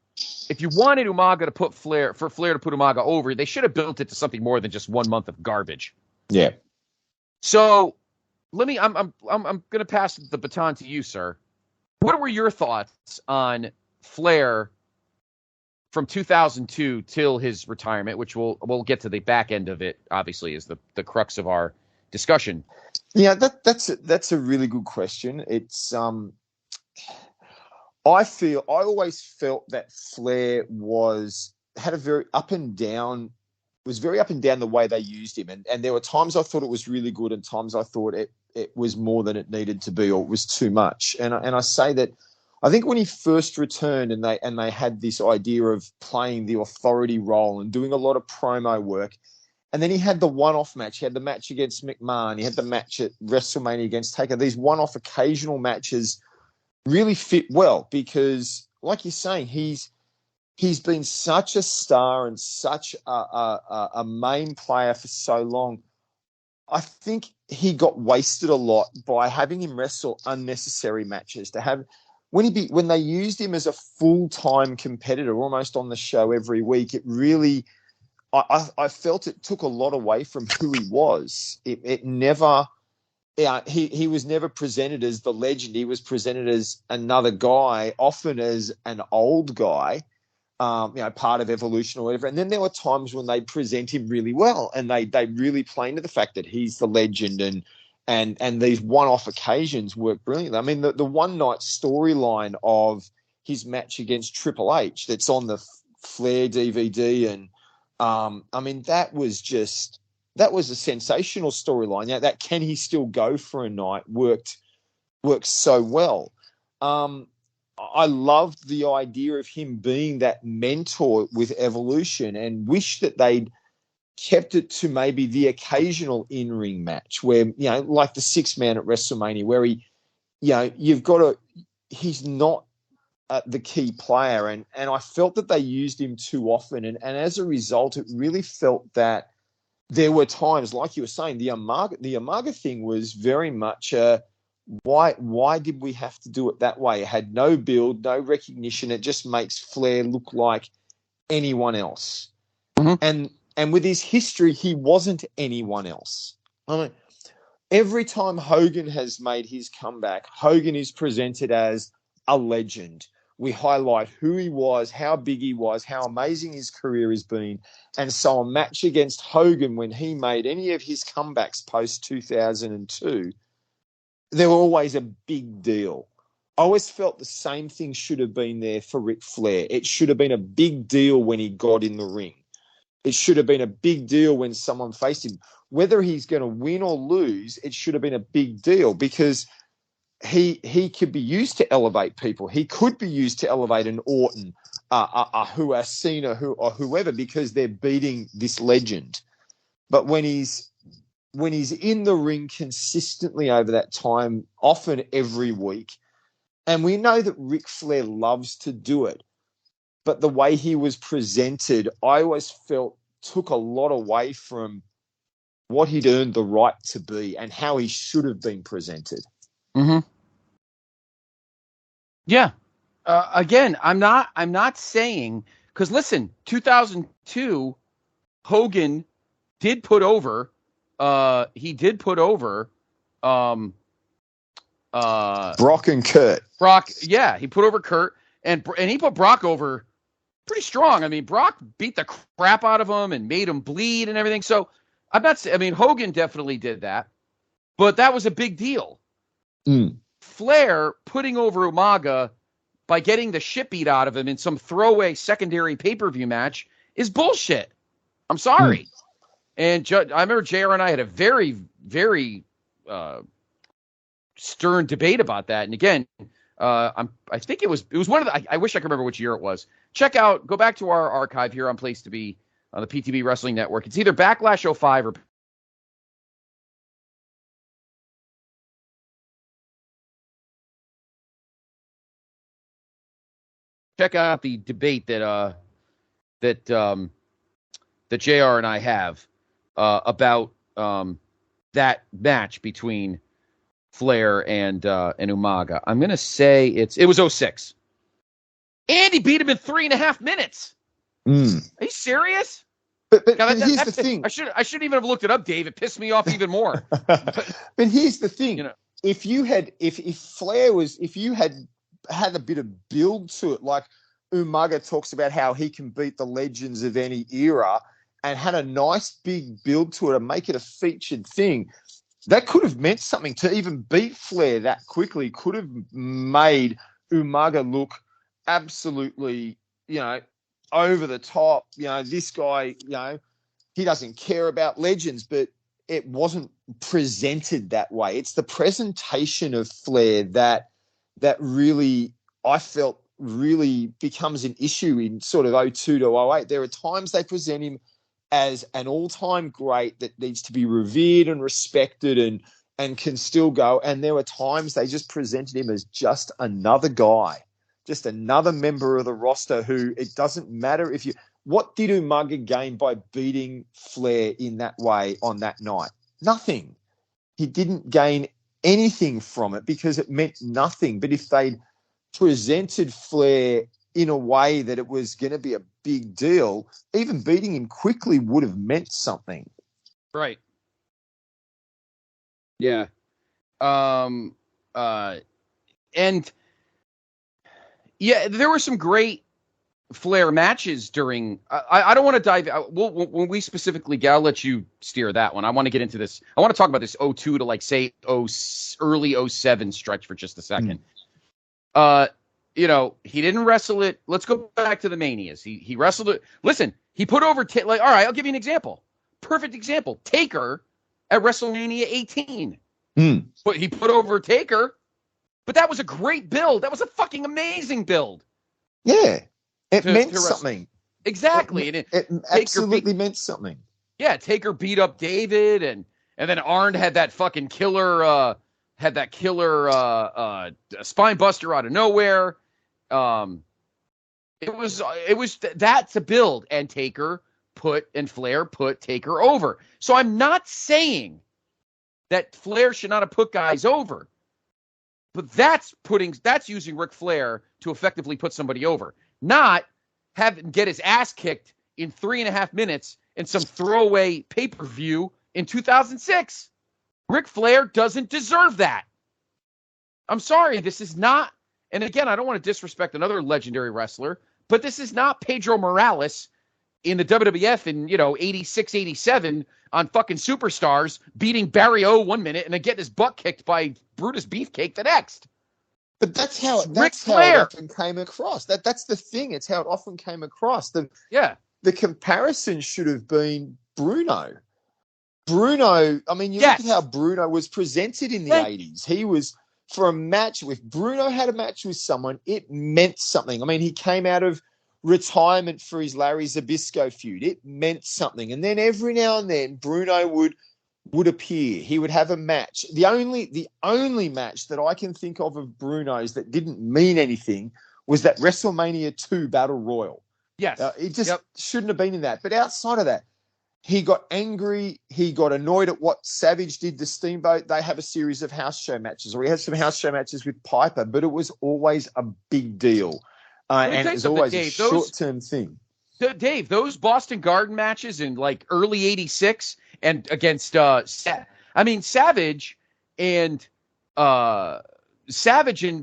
if you wanted Umaga to put Flair to put Umaga over, they should have built it to something more than just 1 month of garbage.
Yeah.
So I'm going to pass the baton to you, sir. What were your thoughts on Flair from 2002 till his retirement, which we'll get to the back end of it, obviously, is the crux of our discussion.
Yeah, that's a really good question. It's I always felt that Flair had a very up and down, was very up and down the way they used him, and there were times I thought it was really good, and times I thought it was more than it needed to be, or it was too much. And I say that I think when he first returned, and they had this idea of playing the authority role and doing a lot of promo work. And then he had the one-off match. He had the match against McMahon. He had the match at WrestleMania against Taker. These one-off occasional matches really fit well because, like you're saying, he's been such a star and such a main player for so long. I think he got wasted a lot by having him wrestle unnecessary matches. When they used him as a full-time competitor, almost on the show every week, it really, I felt it took a lot away from who he was. It never. Yeah, he was never presented as the legend. He was presented as another guy, often as an old guy, part of Evolution or whatever. And then there were times when they present him really well, and they really play into the fact that he's the legend, and these one-off occasions work brilliantly. I mean, the one-night storyline of his match against Triple H that's on the Flair DVD, and I mean, that was a sensational storyline. Yeah, that can he still go for a night worked so well. I loved the idea of him being that mentor with Evolution, and wish that they'd kept it to maybe the occasional in-ring match where, like the 6-man at WrestleMania, where he's not the key player. And I felt that they used him too often. And as a result, it really felt that there were times, like you were saying, the Umaga thing was very much why did we have to do it that way? It had no build, no recognition. It just makes Flair look like anyone else. Mm-hmm. And with his history, he wasn't anyone else. I mean, every time Hogan has made his comeback, Hogan is presented as a legend. We highlight who he was, how big he was, how amazing his career has been. And so a match against Hogan, when he made any of his comebacks post-2002, they were always a big deal. I always felt the same thing should have been there for Ric Flair. It should have been a big deal when he got in the ring. It should have been a big deal when someone faced him. Whether he's going to win or lose, it should have been a big deal because he could be used to elevate people. He could be used to elevate an Orton, a Cena, or whoever, because they're beating this legend. But when he's in the ring consistently over that time, often every week, and we know that Ric Flair loves to do it, but the way he was presented, I always felt took a lot away from what he'd earned the right to be and how he should have been presented.
Mm-hmm. Yeah. Again, I'm not saying, because listen, 2002, Hogan did put over. He did put over.
Brock and Kurt.
Brock, yeah, he put over Kurt, and he put Brock over pretty strong. I mean, Brock beat the crap out of him and made him bleed and everything. So I'm not saying. I mean, Hogan definitely did that, but that was a big deal.
Mm.
Flair putting over Umaga by getting the shit beat out of him in some throwaway secondary pay-per-view match is bullshit. I'm sorry. And I remember JR and I had a very, very stern debate about that. And again, I think it was one of the, I wish I could remember which year it was. Go back to our archive here on Place to Be on the PTB Wrestling Network. It's either Backlash 05 or check out the debate that JR and I have about that match between Flair and Umaga. I'm gonna say it was 06. And he beat him in 3.5 minutes.
Mm.
Are you serious?
But here's the thing.
I shouldn't even have looked it up, Dave. It pissed me off even more.
But here's the thing. If you had had a bit of build to it. Like Umaga talks about how he can beat the legends of any era, and had a nice big build to it and make it a featured thing. That could have meant something. To even beat Flair that quickly could have made Umaga look absolutely, over the top. This guy, he doesn't care about legends, but it wasn't presented that way. It's the presentation of Flair that really, I felt, really becomes an issue in sort of 02 to 08. There are times they present him as an all-time great that needs to be revered and respected and can still go. And there were times they just presented him as just another guy, just another member of the roster who it doesn't matter if you... What did Umaga gain by beating Flair in that way on that night? Nothing. He didn't gain anything from it because it meant nothing. But if they'd presented Flair in a way that it was going to be a big deal, even beating him quickly would have meant something.
Right. Yeah. And yeah, there were some great Flair matches during. I don't want to dive. When we specifically get, I'll let you steer that one. I want to get into this. I want to talk about this 02 to early 07 stretch for just a second. He didn't wrestle it. Let's go back to the Manias. He wrestled it. Listen, he put over all right, I'll give you an example. Perfect example. Taker at WrestleMania 18. But he put over Taker, but that was a great build. That was a fucking amazing build.
Yeah. It meant something.
Exactly.
It absolutely meant something.
Yeah, Taker beat up David, and then Arn had that fucking killer spine buster out of nowhere. That's a build, and Flair put Taker over. So I'm not saying that Flair should not have put guys over, but that's using Ric Flair to effectively put somebody over, not have him get his ass kicked in 3.5 minutes in some throwaway pay-per-view in 2006. Ric Flair doesn't deserve that. I'm sorry, this is not, and again, I don't want to disrespect another legendary wrestler, but this is not Pedro Morales in the WWF in, 86, 87 on fucking Superstars, beating Barry O 1 minute and then getting his butt kicked by Brutus Beefcake the next.
But that's how it often came across. That's the thing. It's how it often came across. The comparison should have been Bruno. Look at how Bruno was presented in the 80s. He was, for a match, if Bruno had a match with someone, it meant something. I mean, he came out of retirement for his Larry Zbyszko feud. It meant something. And then every now and then, Bruno would appear. He would have a match. The only match that I can think of Bruno's that didn't mean anything was that WrestleMania 2 Battle Royal.
Yes.
It just shouldn't have been in that. But outside of that, he got angry. He got annoyed at what Savage did to Steamboat. They have a series of house show matches, or he had some house show matches with Piper, but it was always a big deal. And it was always a short-term thing.
Dave, those Boston Garden matches in early 86 and against Savage and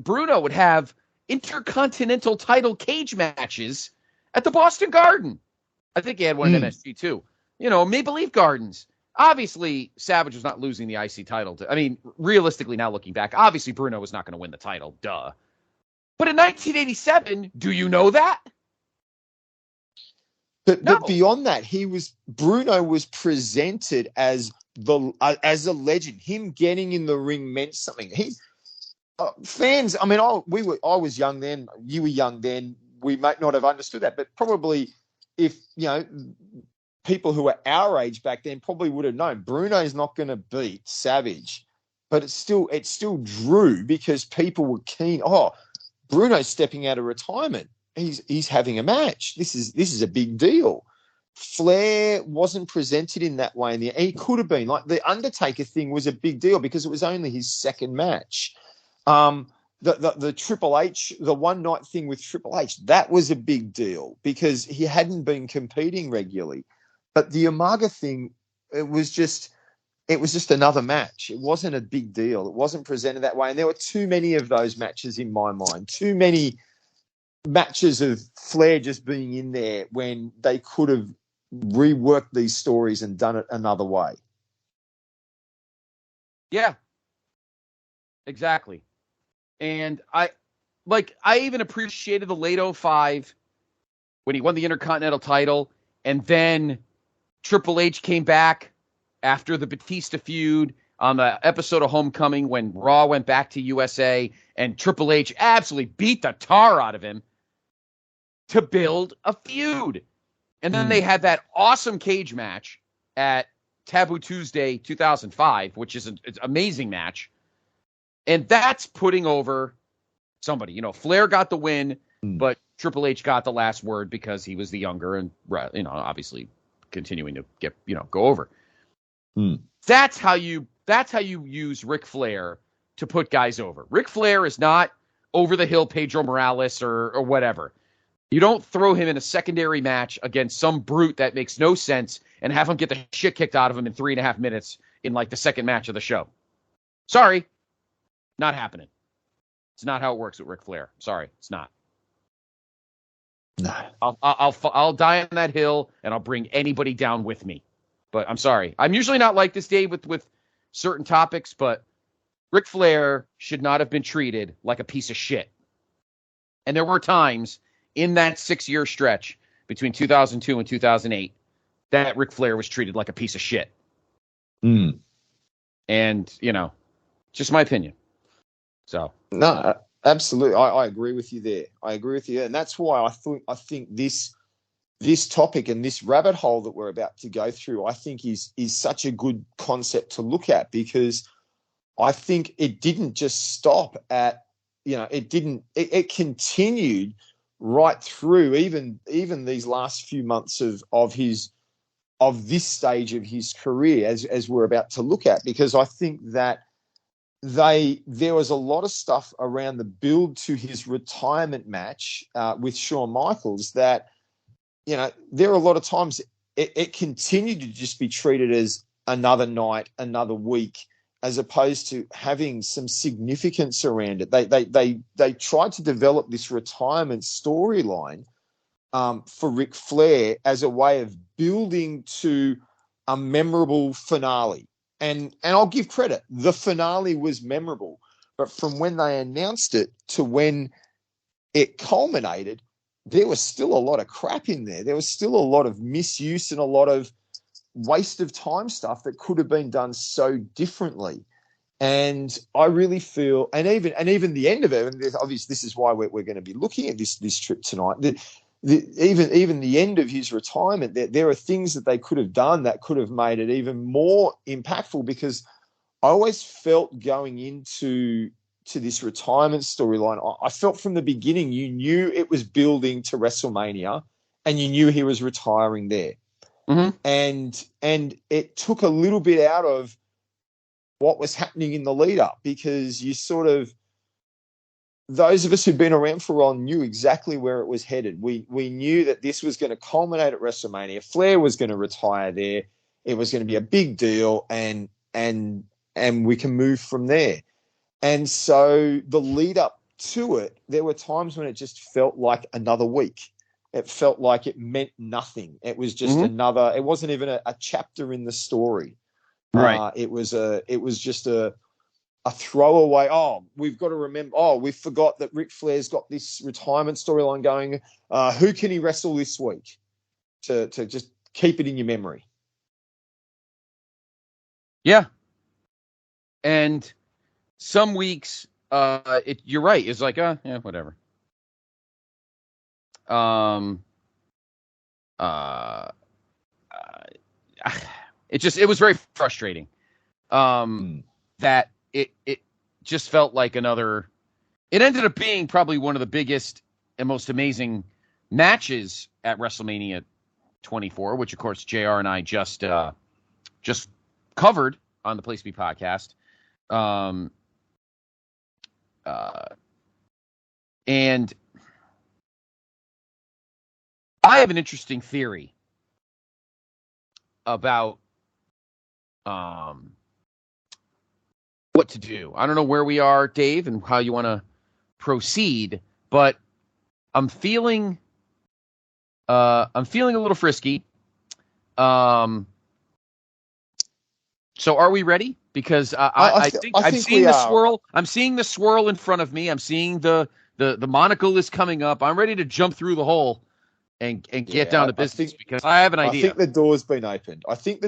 Bruno would have intercontinental title cage matches at the Boston Garden. I think he had one at MSG too. Maple Leaf Gardens. Obviously, Savage was not losing the IC title. Realistically, now looking back, obviously Bruno was not going to win the title. Duh. But in 1987, do you know that?
But beyond that, Bruno was presented as a legend. Him getting in the ring meant something. Fans. I was young then. You were young then. We might not have understood that, but probably if people who were our age back then probably would have known Bruno's not going to beat Savage, but it still drew because people were keen. Oh, Bruno's stepping out of retirement. He's having a match. This is a big deal. Flair wasn't presented in that way, and he could have been. Like the Undertaker thing was a big deal because it was only his second match. The Triple H, the one night thing with Triple H, that was a big deal because he hadn't been competing regularly. But the Umaga thing, it it was just another match. It wasn't a big deal. It wasn't presented that way. And there were too many of those matches in my mind. Too many matches of Flair just being in there when they could have reworked these stories and done it another way.
Yeah, exactly. And I even appreciated the late 05 when he won the Intercontinental title, and then Triple H came back after the Batista feud on the episode of Homecoming when Raw went back to USA, and Triple H absolutely beat the tar out of him to build a feud. And then they had that awesome cage match at Taboo Tuesday 2005, which is an amazing match. And that's putting over somebody. Flair got the win, but Triple H got the last word because he was the younger and, obviously continuing to get, go over. That's how you use Ric Flair to put guys over. Ric Flair is not over the hill Pedro Morales or whatever. You don't throw him in a secondary match against some brute that makes no sense and have him get the shit kicked out of him in 3.5 minutes in like the second match of the show. Sorry, not happening. It's not how it works with Ric Flair. Sorry, it's not.
No.
I'll die on that hill and I'll bring anybody down with me. But I'm sorry. I'm usually not like this, Dave, with certain topics, but Ric Flair should not have been treated like a piece of shit. And there were times in that 6-year stretch between 2002 and 2008 that Ric Flair was treated like a piece of shit. And, just my opinion. So.
No, absolutely. I agree with you there. I agree with you. And that's why I think this topic and this rabbit hole that we're about to go through, I think is such a good concept to look at, because I think it didn't just stop at, it continued right through even these last few months of this stage of his career as we're about to look at, because I think that there was a lot of stuff around the build to his retirement match with Shawn Michaels that, there are a lot of times it continued to just be treated as another night, another week, as opposed to having some significance around it. They tried to develop this retirement storyline for Ric Flair as a way of building to a memorable finale. And I'll give credit. The finale was memorable. But from when they announced it to when it culminated, there was still a lot of crap in there. There was still a lot of misuse and a lot of waste of time stuff that could have been done so differently. And I really feel, and even the end of it, and obviously this is why we're going to be looking at this trip tonight. Even the end of his retirement, there are things that they could have done that could have made it even more impactful, because I always felt going into this retirement storyline, I felt from the beginning you knew it was building to WrestleMania and you knew he was retiring there. And it took a little bit out of what was happening in the lead up, because you sort of, those of us who'd been around for a while knew exactly where it was headed. We knew that this was going to culminate at WrestleMania. Flair was going to retire there. It was going to be a big deal, and we can move from there. And so the lead up to it, there were times when it just felt like another week. It felt like it meant nothing. It was just another. It wasn't even a chapter in the story.
Right.
It was just a throwaway. Oh, we've got to remember. Oh, we forgot that Ric Flair's got this retirement storyline going. Who can he wrestle this week? To just keep it in your memory.
Yeah. And some weeks, you're right. It's like, yeah, whatever. It was very frustrating. That it just felt like another. It ended up being probably one of the biggest and most amazing matches at WrestleMania 24, which of course JR and I just covered on the Place to Be podcast. And I have an interesting theory about what to do. I don't know where we are, Dave, and how you want to proceed, but I'm feeling a little frisky. So are we ready? Because I think I'm seeing the swirl. I'm seeing the swirl in front of me. I'm seeing the monocle is coming up. I'm ready to jump through the hole and get down to business because I have an idea.
I think the door's been opened. I think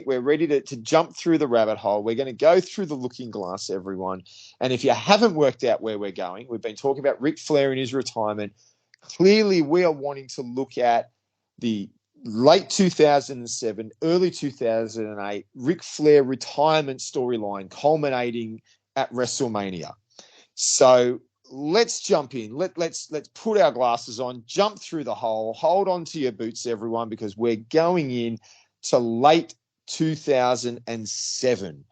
we're ready to jump through the rabbit hole. We're going to go through the looking glass, everyone. And if you haven't worked out where we're going, we've been talking about Ric Flair in his retirement. Clearly, we are wanting to look at the late 2007, early 2008 Ric Flair retirement storyline culminating at WrestleMania. So let's jump in. Let's put our glasses on, jump through the hole, hold on to your boots, everyone, because we're going in to late 2007.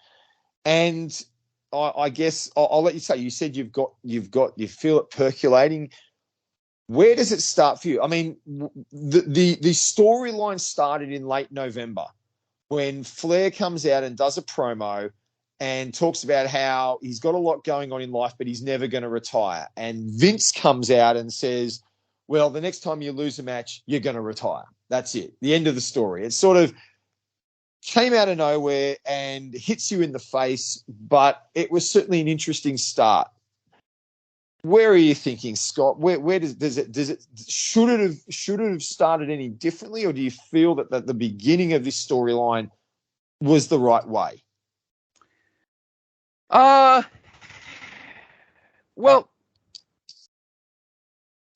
And I guess I'll let you say. You said you feel it percolating. Where does it start for you? I mean, the storyline started in late November when Flair comes out and does a promo and talks about how he's got a lot going on in life, but he's never going to retire. And Vince comes out and says, well, the next time you lose a match, you're going to retire. That's it. The end of the story. It sort of came out of nowhere and hits you in the face, but it was certainly an interesting start. Where are you thinking, Scott? Where does it should it have started any differently, or do you feel that the beginning of this storyline was the right way?
Well,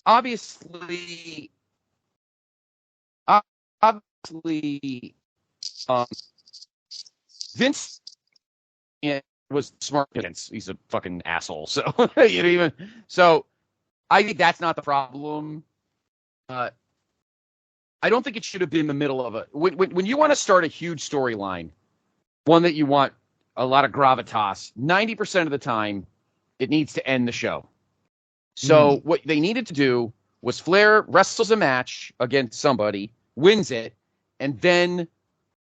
obviously, Vince was smart. He's a fucking asshole. So so I think that's not the problem. I don't think it should have been in the middle of it. When you want to start a huge storyline, one that you want a lot of gravitas, 90% of the time, it needs to end the show. So what they needed to do was Flair wrestles a match against somebody, wins it, and then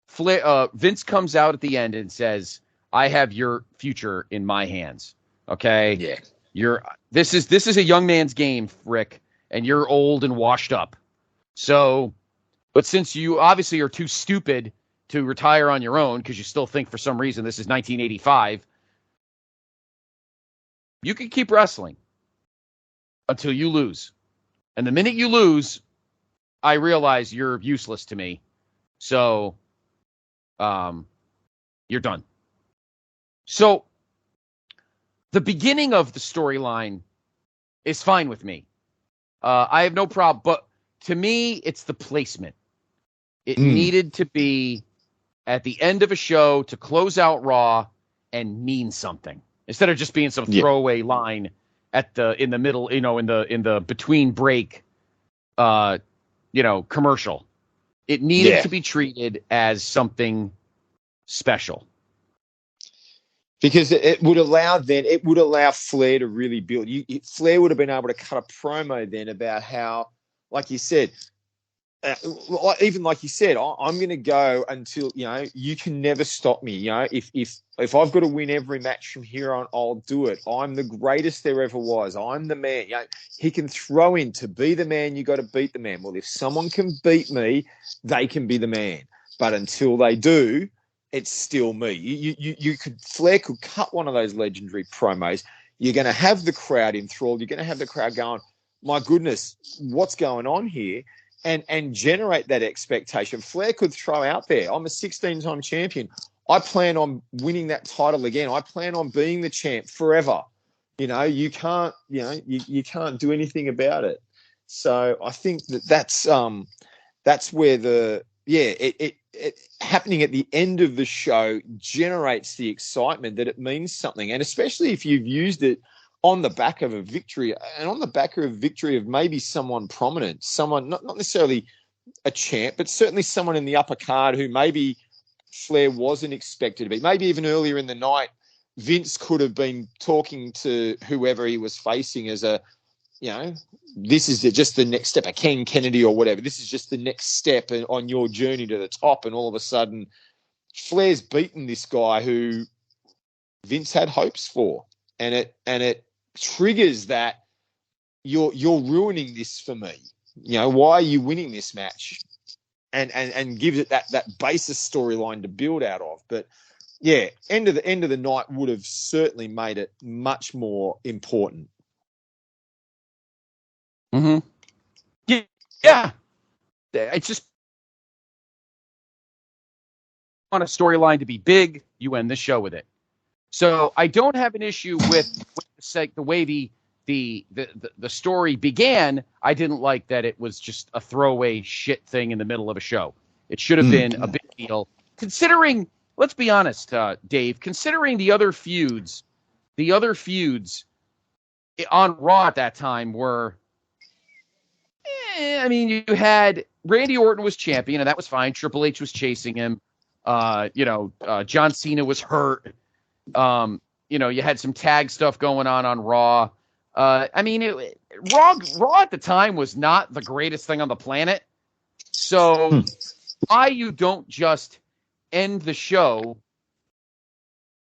Vince comes out at the end and says, I have your future in my hands. Okay? Yeah. This is a young man's game, Rick, and you're old and washed up. So, but since you obviously are too stupid to retire on your own because you still think for some reason this is 1985, you can keep wrestling until you lose. And the minute you lose, I realize you're useless to me. So, you're done. So, the beginning of the storyline is fine with me. I have no problem. But to me, it's the placement. It needed to be at the end of a show to close out Raw and mean something instead of just being some throwaway line in the middle, in the between break, commercial. It needed to be treated as something special.
Because it would allow Flair to really build. Flair would have been able to cut a promo then about how, like you said, I'm going to go until you can never stop me. If I've got to win every match from here on, I'll do it. I'm the greatest there ever was. I'm the man. He can throw in to be the man. You got to beat the man. Well, if someone can beat me, they can be the man. But until they do, it's still me. Flair could cut one of those legendary promos. You're going to have the crowd enthralled. You're going to have the crowd going, my goodness, what's going on here? And generate that expectation. Flair could throw out there, I'm a 16-time champion. I plan on winning that title again. I plan on being the champ forever. You can't do anything about it. So I think that's where it happening at the end of the show generates the excitement that it means something. And especially if you've used it on the back of a victory, and on the back of a victory of maybe someone prominent, someone not necessarily a champ, but certainly someone in the upper card who maybe Flair wasn't expected to be. Maybe even earlier in the night, Vince could have been talking to whoever he was facing as this is just the next step, a Ken Kennedy or whatever. This is just the next step on your journey to the top. And all of a sudden, Flair's beaten this guy who Vince had hopes for, and it triggers that you're ruining this for me. Why are you winning this match? And gives it that basis storyline to build out of. But yeah, end of the night would have certainly made it much more important.
Mm-hmm. Yeah. It's just on a storyline to be big, you end the show with it. So I don't have an issue with the way the story began. I didn't like that it was just a throwaway shit thing in the middle of a show. It should have been a big deal. Considering, let's be honest, Dave, considering the other feuds on Raw at that time were, I mean, you had Randy Orton was champion, and that was fine. Triple H was chasing him. John Cena was hurt. You had some tag stuff going on Raw. Raw at the time was not the greatest thing on the planet. So why you don't just end that show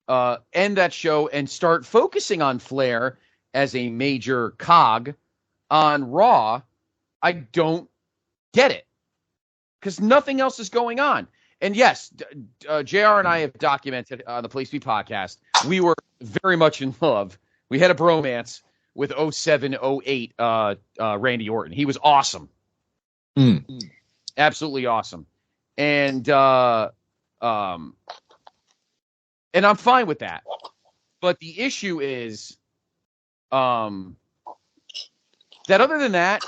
and start focusing on Flair as a major cog on Raw, I don't get it. Because nothing else is going on. And yes, JR and I have documented on the Place B podcast, we were very much in love. We had a bromance with 07, 08 Randy Orton. He was awesome. Absolutely awesome. And I'm fine with that. But the issue is that other than that,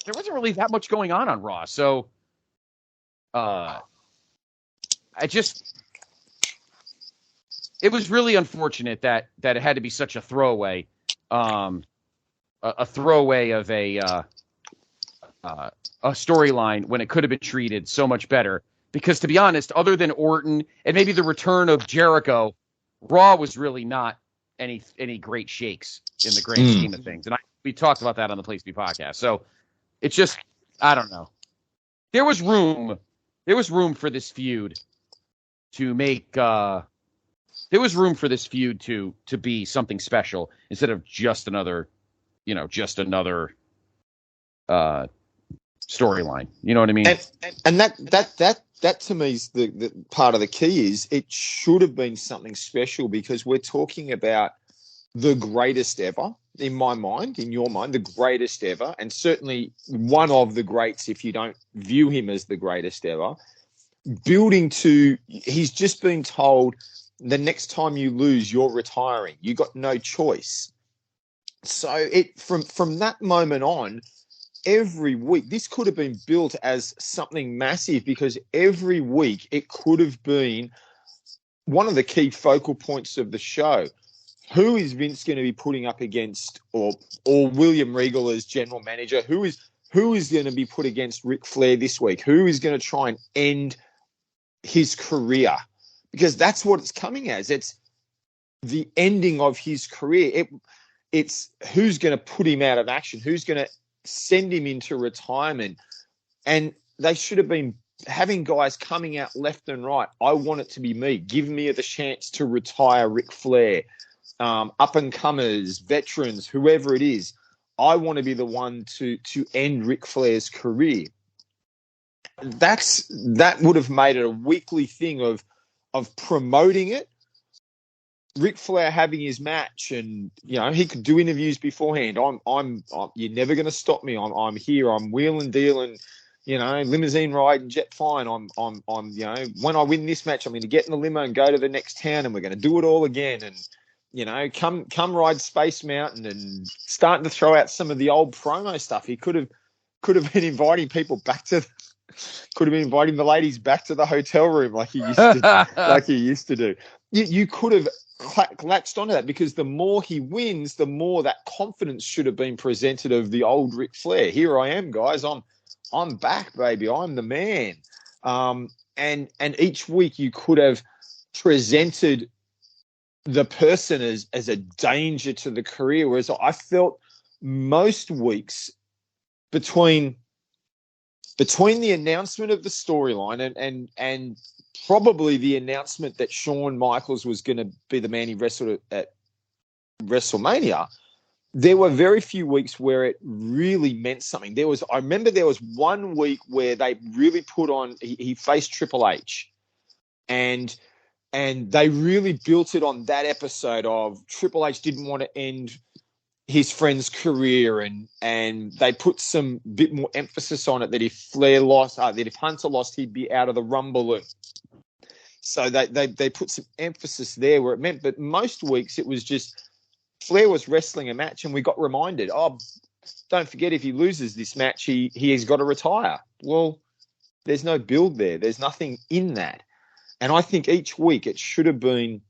there wasn't really that much going on Raw. So it was really unfortunate that it had to be such a throwaway, a throwaway of a storyline when it could have been treated so much better. Because to be honest, other than Orton and maybe the return of Jericho, Raw was really not any great shakes in the grand scheme of things. And we talked about that on the Place B podcast. So it's just, I don't know. There was room for this feud to make. There was room for this feud to be something special instead of just another storyline. You know what I mean?
And that to me is the part of the key is it should have been something special because we're talking about the greatest ever in my mind, in your mind, the greatest ever, and certainly one of the greats if you don't view him as the greatest ever. Building to, he's just been told the next time you lose, you're retiring. You got no choice. So it from that moment on, every week, this could have been built as something massive because every week it could have been one of the key focal points of the show. Who is Vince going to be putting up against, or William Regal as general manager? Who is going to be put against Ric Flair this week? Who is going to try and end his career? Because that's what it's coming as. It's the ending of his career. It's who's going to put him out of action? Who's going to send him into retirement? And they should have been having guys coming out left and right. I want it to be me. Give me the chance to retire Ric Flair. Up-and-comers, veterans, whoever it is. I want to be the one to end Ric Flair's career. That would have made it a weekly thing of promoting it. Ric Flair having his match, and he could do interviews beforehand. I'm you're never going to stop me. I'm here. I'm wheeling, dealing, limousine riding, jet flying. I'm when I win this match, I'm going to get in the limo and go to the next town, and we're going to do it all again. And come ride Space Mountain, and starting to throw out some of the old promo stuff. He could have been inviting people back to. Could have been inviting the ladies back to the hotel room like he used to do. You could have latched onto that because the more he wins, the more that confidence should have been presented of the old Ric Flair. Here I am, guys. I'm back, baby. I'm the man. And each week you could have presented the person as a danger to the career, whereas I felt most weeks between the announcement of the storyline and probably the announcement that Shawn Michaels was going to be the man he wrestled at WrestleMania, there were very few weeks where it really meant something. I remember there was one week where they really put on, he faced Triple H, and they really built it on that episode of Triple H didn't want to end his friend's career, and they put some bit more emphasis on it, that if Flair lost, that if Hunter lost, he'd be out of the Rumble. So they put some emphasis there where it meant, but most weeks it was just Flair was wrestling a match and we got reminded, oh, don't forget, if he loses this match, he has got to retire. Well, there's no build there. There's nothing in that. And I think each week it should have been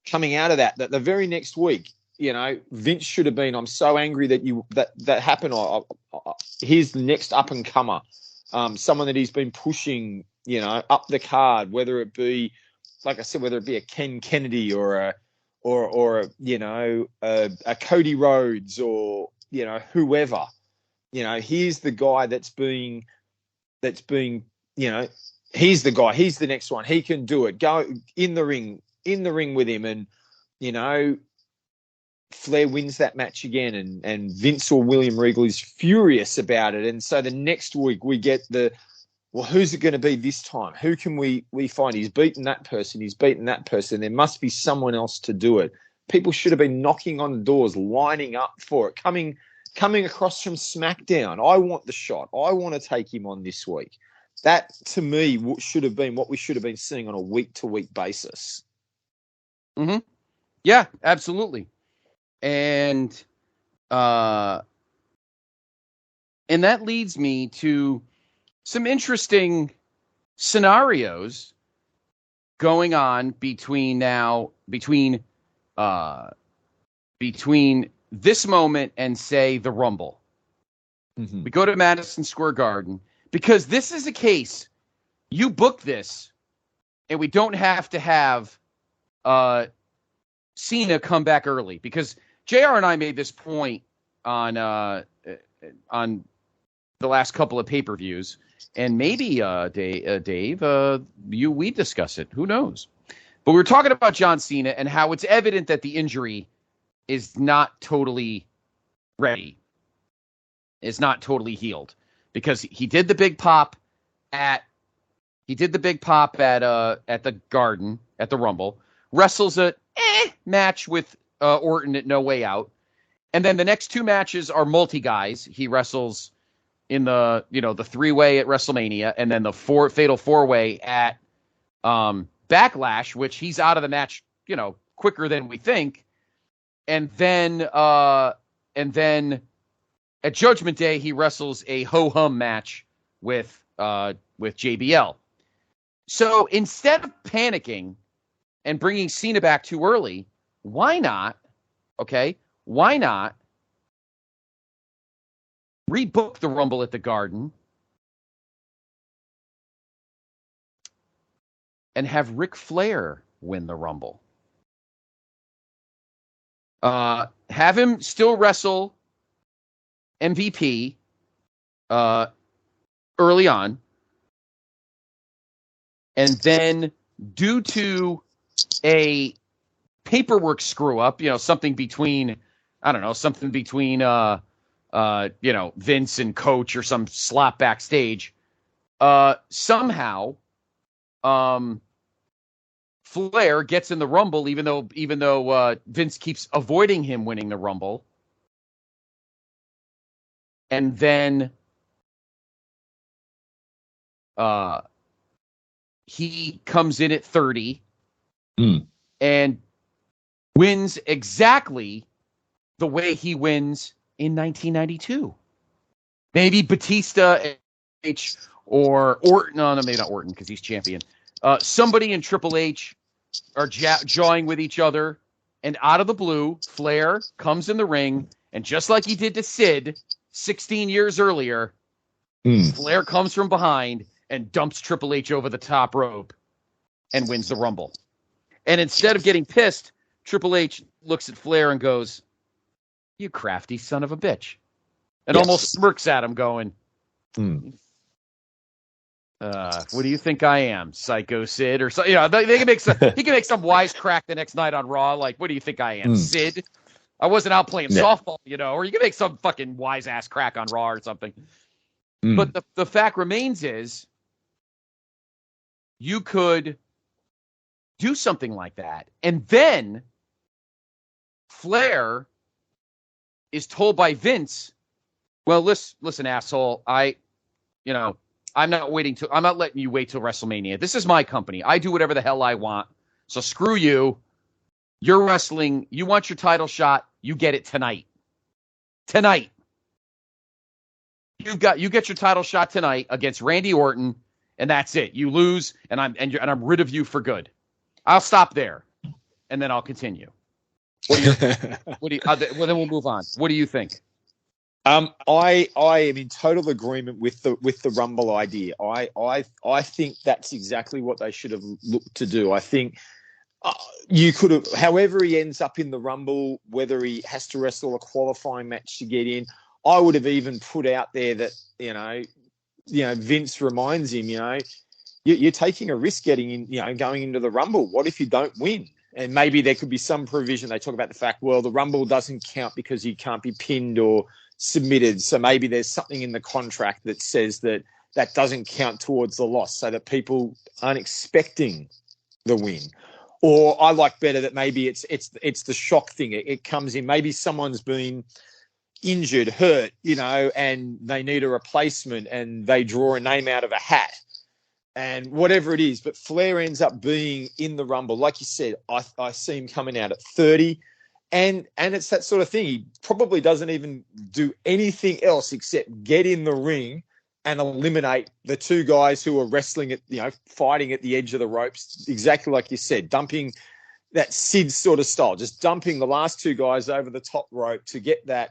coming out of that the very next week, Vince should have been, I'm so angry that happened. Here's the next up and comer, someone that he's been pushing, up the card, whether it be, like I said, whether it be a Ken Kennedy or a Cody Rhodes or, whoever, here's the guy that's being, he's the guy, he's the next one. He can do it. Go in the ring with him. And, Flair wins that match again, and Vince or William Regal is furious about it. And so the next week we get who's it going to be this time? Who can we find? He's beaten that person. He's beaten that person. There must be someone else to do it. People should have been knocking on the doors, lining up for it, coming across from SmackDown. I want the shot. I want to take him on this week. That, to me, should have been what we should have been seeing on a week-to-week basis.
Mm-hmm. Yeah, absolutely. And that leads me to some interesting scenarios going on between this moment and, say, the Rumble.
Mm-hmm.
We go to Madison Square Garden because this is a case. You book this, and we don't have to have Cena come back early, because JR and I made this point on the last couple of pay-per-views, and maybe Dave, we discuss it. Who knows? But we were talking about John Cena and how it's evident that the injury is not totally ready. It's not totally healed, because he did the big pop at the Garden, at the Rumble, wrestles a match with Orton at No Way Out, and then the next two matches are multi-guys. He wrestles in the three-way at WrestleMania, and then the fatal four-way at Backlash, which he's out of the match, quicker than we think. And then at Judgment Day, he wrestles a ho-hum match with JBL. So instead of panicking and bringing Cena back too early, why not rebook the Rumble at the Garden and have Ric Flair win the Rumble? Have him still wrestle MVP early on, and then, due to a paperwork screw up, something between Vince and Coach, or some slop backstage, somehow Flair gets in the Rumble, even though Vince keeps avoiding him winning the Rumble. And then he comes in at 30 and wins exactly the way he wins in 1992. Maybe Batista or Orton. No, maybe not Orton, because he's champion. Somebody in Triple H are jawing with each other, and out of the blue, Flair comes in the ring, and just like he did to Sid 16 years earlier, Flair comes from behind and dumps Triple H over the top rope and wins the Rumble. And instead of getting pissed, Triple H looks at Flair and goes, "You crafty son of a bitch," and almost smirks at him, going, What do you think I am, Psycho Sid? Or so, they can make he can make some wisecrack the next night on Raw. Like, what do you think I am, Sid? I wasn't out playing softball, or you can make some fucking wise ass crack on Raw or something. But the fact remains is, you could do something like that, and then Flair is told by Vince, well, listen, asshole, I'm not letting you wait till WrestleMania. This is my company. I do whatever the hell I want. So screw you. You're wrestling. You want your title shot. You get it tonight. Tonight. You get your title shot tonight against Randy Orton, and that's it. You lose, and I'm rid of you for good. I'll stop there, and then I'll continue. Then we'll move on. What do you think?
I am in total agreement with the Rumble idea. I think that's exactly what they should have looked to do. I think you could have, however he ends up in the Rumble, whether he has to wrestle a qualifying match to get in, I would have even put out there that Vince reminds him, you're taking a risk getting in, going into the Rumble. What if you don't win? And maybe there could be some provision. They talk about the fact, well, the Rumble doesn't count because you can't be pinned or submitted. So maybe there's something in the contract that says that doesn't count towards the loss, so that people aren't expecting the win. Or I like better that maybe it's the shock thing. It comes in. Maybe someone's been injured, hurt, and they need a replacement, and they draw a name out of a hat. And whatever it is, but Flair ends up being in the Rumble. Like you said, I see him coming out at 30, and it's that sort of thing. He probably doesn't even do anything else except get in the ring and eliminate the two guys who are wrestling fighting at the edge of the ropes, exactly like you said, dumping that Sid sort of style, just dumping the last two guys over the top rope to get that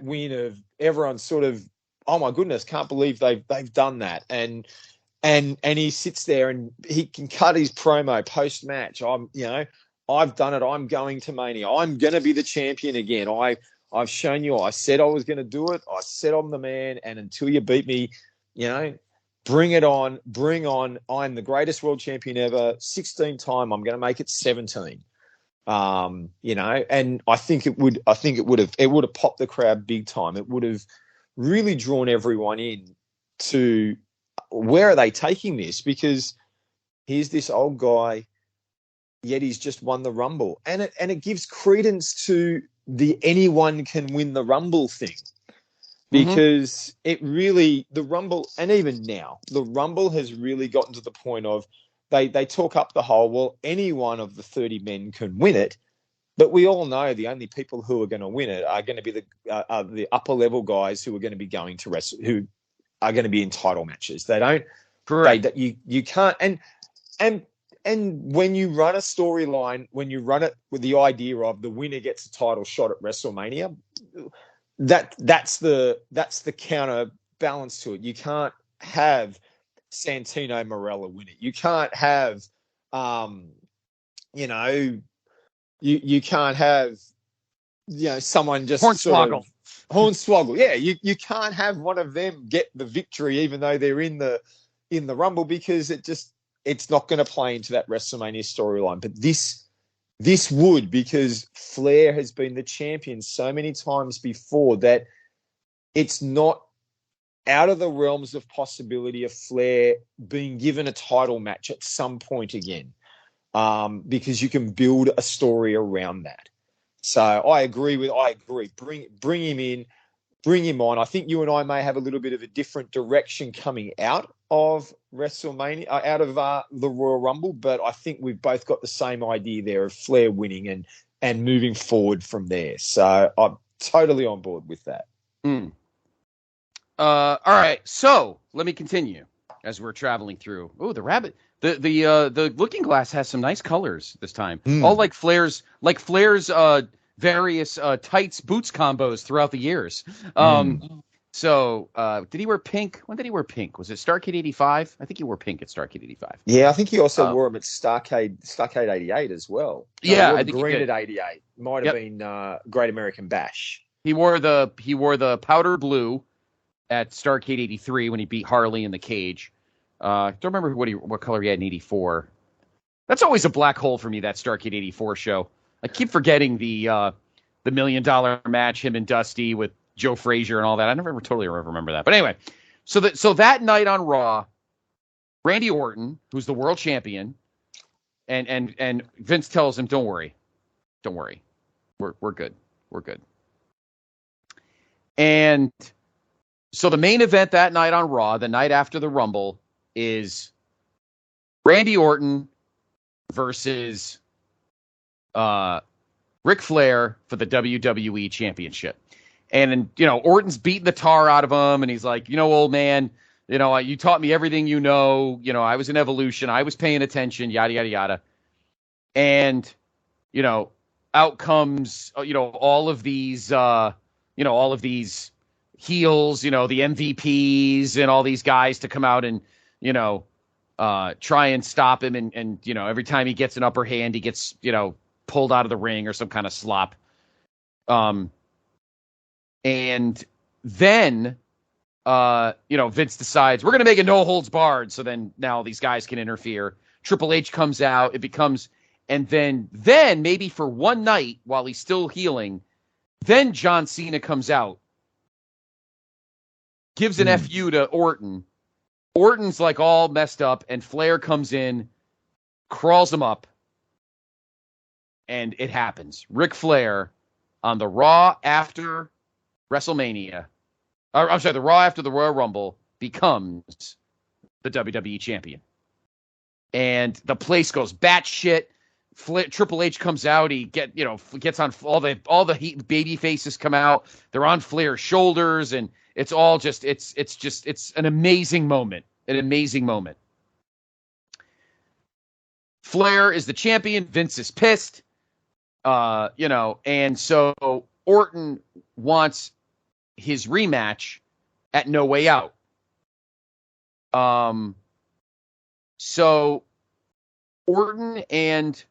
win of everyone sort of, oh my goodness, can't believe they've done that. And he sits there and he can cut his promo post match. I've done it. I'm going to Mania. I'm going to be the champion again. I've shown you. I said I was going to do it. I said I'm the man. And until you beat me, bring it on. Bring on. I'm the greatest world champion ever. 16 time. I'm going to make it 17. And I think it would have popped the crowd big time. It would have really drawn everyone in to, where are they taking this? Because here's this old guy, yet he's just won the Rumble. And it gives credence to the anyone can win the Rumble thing. Because it really, the Rumble, and even now, the Rumble has really gotten to the point of, they talk up the whole, well, any one of the 30 men can win it. But we all know the only people who are going to win it are going to be the upper level guys who are going to be going to wrestle, who are going to be in title matches. They don't. Correct. You can't. And when you run a storyline, when you run it with the idea of the winner gets a title shot at WrestleMania, that's the counterbalance to it. You can't have Santino Marella win it. You can't have, you can't have, someone just
Hornswoggle.
Hornswoggle. Yeah, you can't have one of them get the victory, even though they're in the Rumble, because it's not going to play into that WrestleMania storyline. But this would, because Flair has been the champion so many times before that it's not out of the realms of possibility of Flair being given a title match at some point again, because you can build a story around that. So I agree. Bring him in, bring him on. I think you and I may have a little bit of a different direction coming out of WrestleMania, out of the Royal Rumble, but I think we've both got the same idea there of Flair winning and moving forward from there. So I'm totally on board with that.
All right, so let me continue as we're traveling through. Oh, the rabbit. The looking glass has some nice colors this time. All like Flair's various tights boots combos throughout the years. So did he wear pink? When did he wear pink? Was it Starrcade 85? I think he wore pink at Starrcade 85.
Yeah, I think he also wore them at Starrcade 88 as well.
Yeah,
I think green at 88. Might have been Great American Bash.
He wore the powder blue at Starrcade 83 when he beat Harley in the cage. I don't remember what color he had in 84. That's always a black hole for me, that Starrcade 84 show. I keep forgetting the $1 million match, him and Dusty with Joe Frazier and all that. I never totally remember that. But anyway, so that night on Raw, Randy Orton, who's the world champion, and Vince tells him, don't worry. We're good. And so the main event that night on Raw, the night after the Rumble, is Randy Orton versus Ric Flair for the WWE Championship. And, Orton's beating the tar out of him, and he's like, old man, you taught me everything you know. I was in Evolution. I was paying attention, yada, yada, yada. And, out comes, all of these heels, the MVPs and all these guys to come out and, try and stop him. And every time he gets an upper hand, he gets, pulled out of the ring or some kind of slop. And then, Vince decides we're going to make a no holds barred. So then now these guys can interfere. Triple H comes out. It becomes, and then maybe for one night while he's still healing, then John Cena comes out, gives an FU to Orton. Orton's like all messed up, and Flair comes in, crawls him up, and it happens. Ric Flair on the Raw after WrestleMania, the Raw after the Royal Rumble, becomes the WWE champion. And the place goes batshit. Triple H comes out. He gets on all the baby faces come out. They're on Flair's shoulders, and it's all just it's an amazing moment. An amazing moment. Flair is the champion. Vince is pissed. And so Orton wants his rematch at No Way Out. So Orton and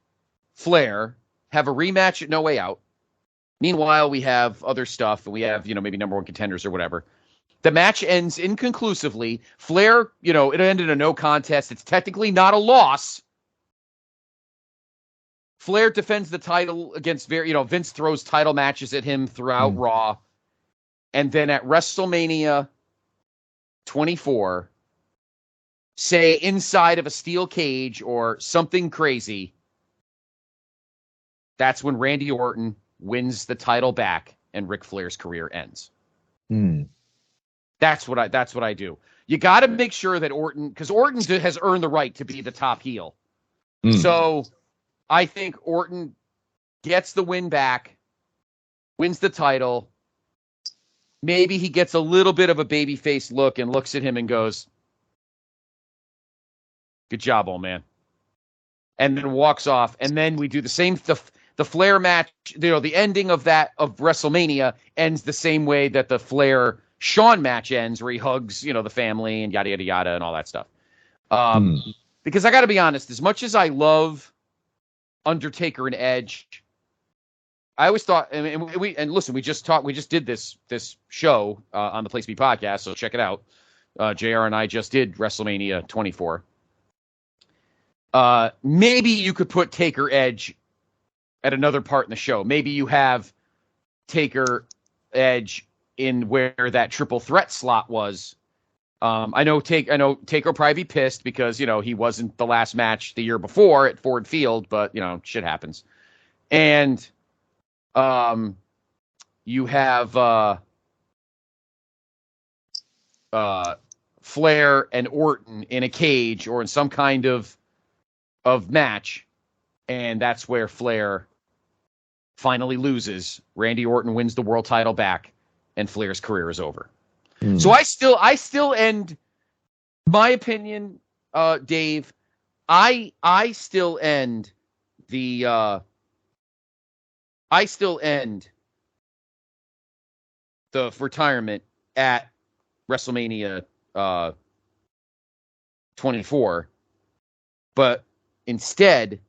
Flair have a rematch at No Way Out. Meanwhile, we have other stuff, and we have, maybe number one contenders or whatever. The match ends inconclusively. Flair, it ended a no contest. It's technically not a loss. Flair defends the title against Vince throws title matches at him throughout Raw. And then at WrestleMania 24, say inside of a steel cage or something crazy, that's when Randy Orton wins the title back and Ric Flair's career ends. That's what I do. You got to make sure that Orton, because Orton has earned the right to be the top heel. So I think Orton gets the win back, wins the title. Maybe he gets a little bit of a babyface look and looks at him and goes, "Good job, old man," and then walks off. And then we do the same. The Flair match, the ending of WrestleMania ends the same way that the Flair Shawn match ends, where he hugs, the family and yada, yada, yada, and all that stuff. Because I got to be honest, as much as I love Undertaker and Edge, I always thought, and listen, we just did this show on the Place to Be podcast, so check it out. JR and I just did WrestleMania 24. Maybe you could put Taker Edge at another part in the show. Maybe you have Taker Edge in where that triple threat slot was. I know Taker will probably be pissed because, he wasn't the last match the year before at Ford Field, but, shit happens. And you have Flair and Orton in a cage or in some kind of match, and that's where Flair finally loses. Randy Orton wins the world title back, and Flair's career is over. So I still end, my opinion, Dave, I still end the retirement at WrestleMania 24, but instead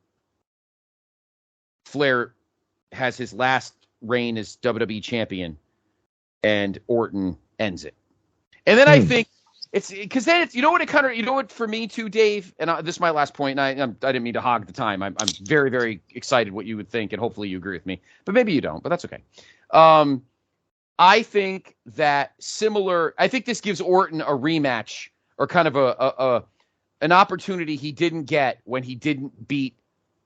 Flair has his last reign as WWE champion and Orton ends it. And then I think It's because then it's, you know what for me too, Dave, and this is my last point, and I didn't mean to hog the time. I'm very, very excited what you would think, and hopefully you agree with me, but maybe you don't, but that's okay. I think that I think this gives Orton a rematch, or kind of an opportunity he didn't get when he didn't beat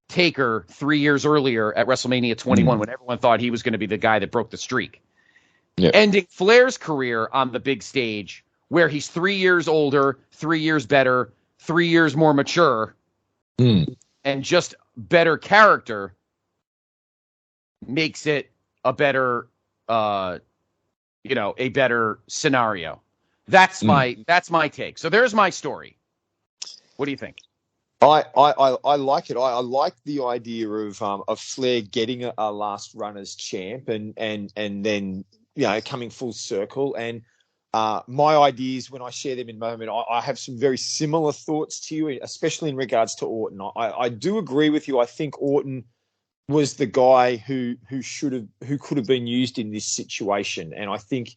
Taker 3 years earlier at WrestleMania 21, when everyone thought he was going to be the guy that broke the streak.
Yeah.
Ending Flair's career on the big stage, where he's 3 years older, 3 years better, 3 years more mature, and just better character, makes it a better, a better scenario. That's my take. So there's my story. What do you think?
I like it. I like the idea of Flair getting a last run as champ and then coming full circle. And my ideas, when I share them in a moment, I have some very similar thoughts to you, especially in regards to Orton. I do agree with you. I think Orton was the guy who could have been used in this situation, and I think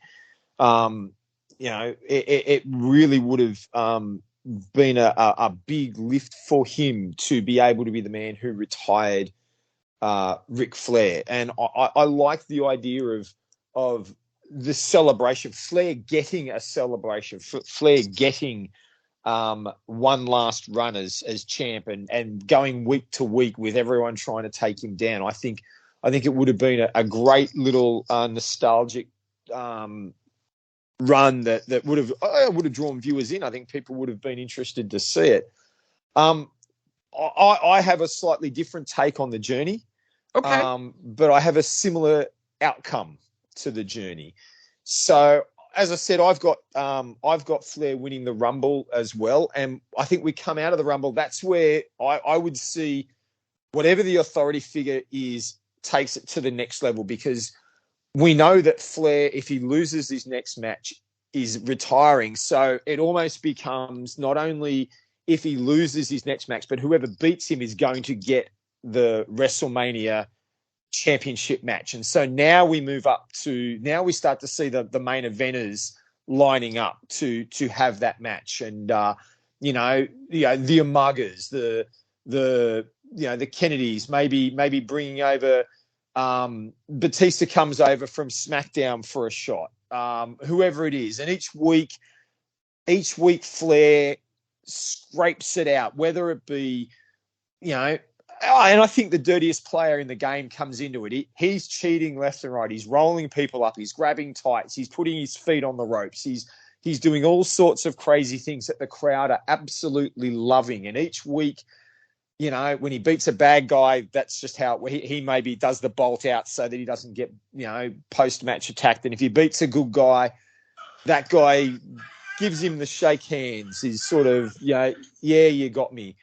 it really would have been a big lift for him to be able to be the man who retired Ric Flair. And I like the idea of the celebration, Flair getting a celebration, Flair getting one last run as champ and going week to week with everyone trying to take him down. I think it would have been a great little nostalgic run that would have drawn viewers in. I think people would have been interested to see it. I have a slightly different take on the journey.
Okay.
But I have a similar outcome to the journey. So, as I said, I've got Flair winning the Rumble as well, and I think we come out of the Rumble. That's where I would see whatever the authority figure is takes it to the next level, because we know that Flair, if he loses his next match, is retiring. So it almost becomes not only if he loses his next match, but whoever beats him is going to get the WrestleMania championship match. And so now we we start to see the main eventers lining up to have that match. And the Umagas, the Kennedys, maybe bringing over Batista comes over from SmackDown for a shot, whoever it is. And each week Flair scrapes it out, whether it be, and I think the dirtiest player in the game comes into it. He's cheating left and right. He's rolling people up. He's grabbing tights. He's putting his feet on the ropes. He's doing all sorts of crazy things that the crowd are absolutely loving. And each week, when he beats a bad guy, that's just how he maybe does the bolt out so that he doesn't get, post-match attacked. And if he beats a good guy, that guy gives him the shake hands. He's sort of, yeah, you got me.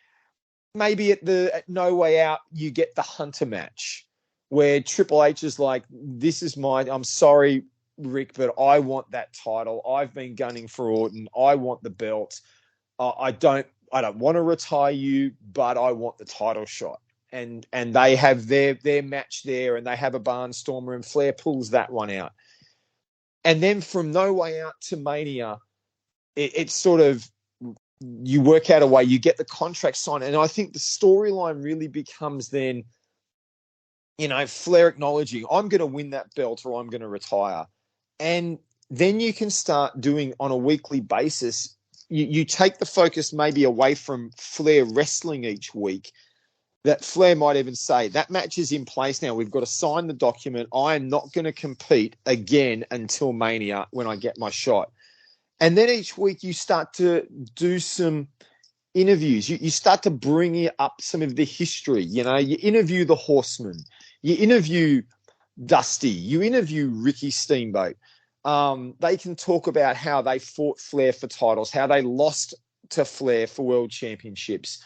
Maybe at No Way Out, you get the Hunter match where Triple H is like, this is mine. I'm sorry, Rick, but I want that title. I've been gunning for Orton. I want the belt. I don't want to retire you, but I want the title shot. And they have their match there, and they have a barnstormer, and Flair pulls that one out. And then from No Way Out to Mania, it's sort of, you work out a way, you get the contract signed. And I think the storyline really becomes then, Flair acknowledging, I'm going to win that belt or I'm going to retire. And then you can start doing on a weekly basis. You take the focus maybe away from Flair wrestling each week, that Flair might even say, that match is in place now. We've got to sign the document. I am not going to compete again until Mania when I get my shot. And then each week you start to do some interviews. You start to bring up some of the history. You interview the Horsemen. You interview Dusty. You interview Ricky Steamboat. They can talk about how they fought Flair for titles, how they lost to Flair for world championships.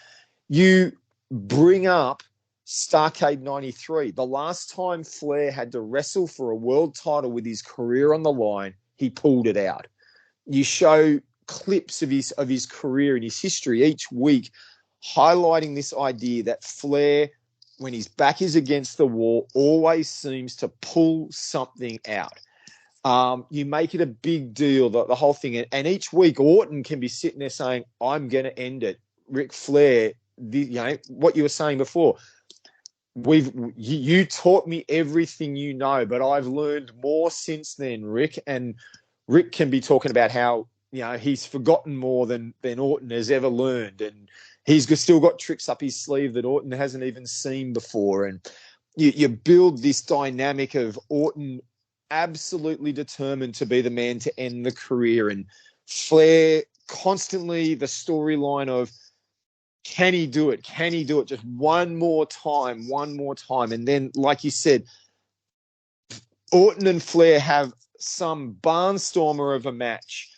You bring up Starrcade 93. The last time Flair had to wrestle for a world title with his career on the line, he pulled it out. You show clips of his career and his history each week, highlighting this idea that Flair, when his back is against the wall, always seems to pull something out. You make it a big deal, the whole thing. And each week, Orton can be sitting there saying, I'm going to end it. Ric Flair, what you were saying before, you taught me everything you know, but I've learned more since then, Rick. And Rick can be talking about how, he's forgotten more than Orton has ever learned. And he's still got tricks up his sleeve that Orton hasn't even seen before. And you build this dynamic of Orton absolutely determined to be the man to end the career, and Flair constantly the storyline of, can he do it? Can he do it just one more time? And then, like you said, Orton and Flair have some barnstormer of a match,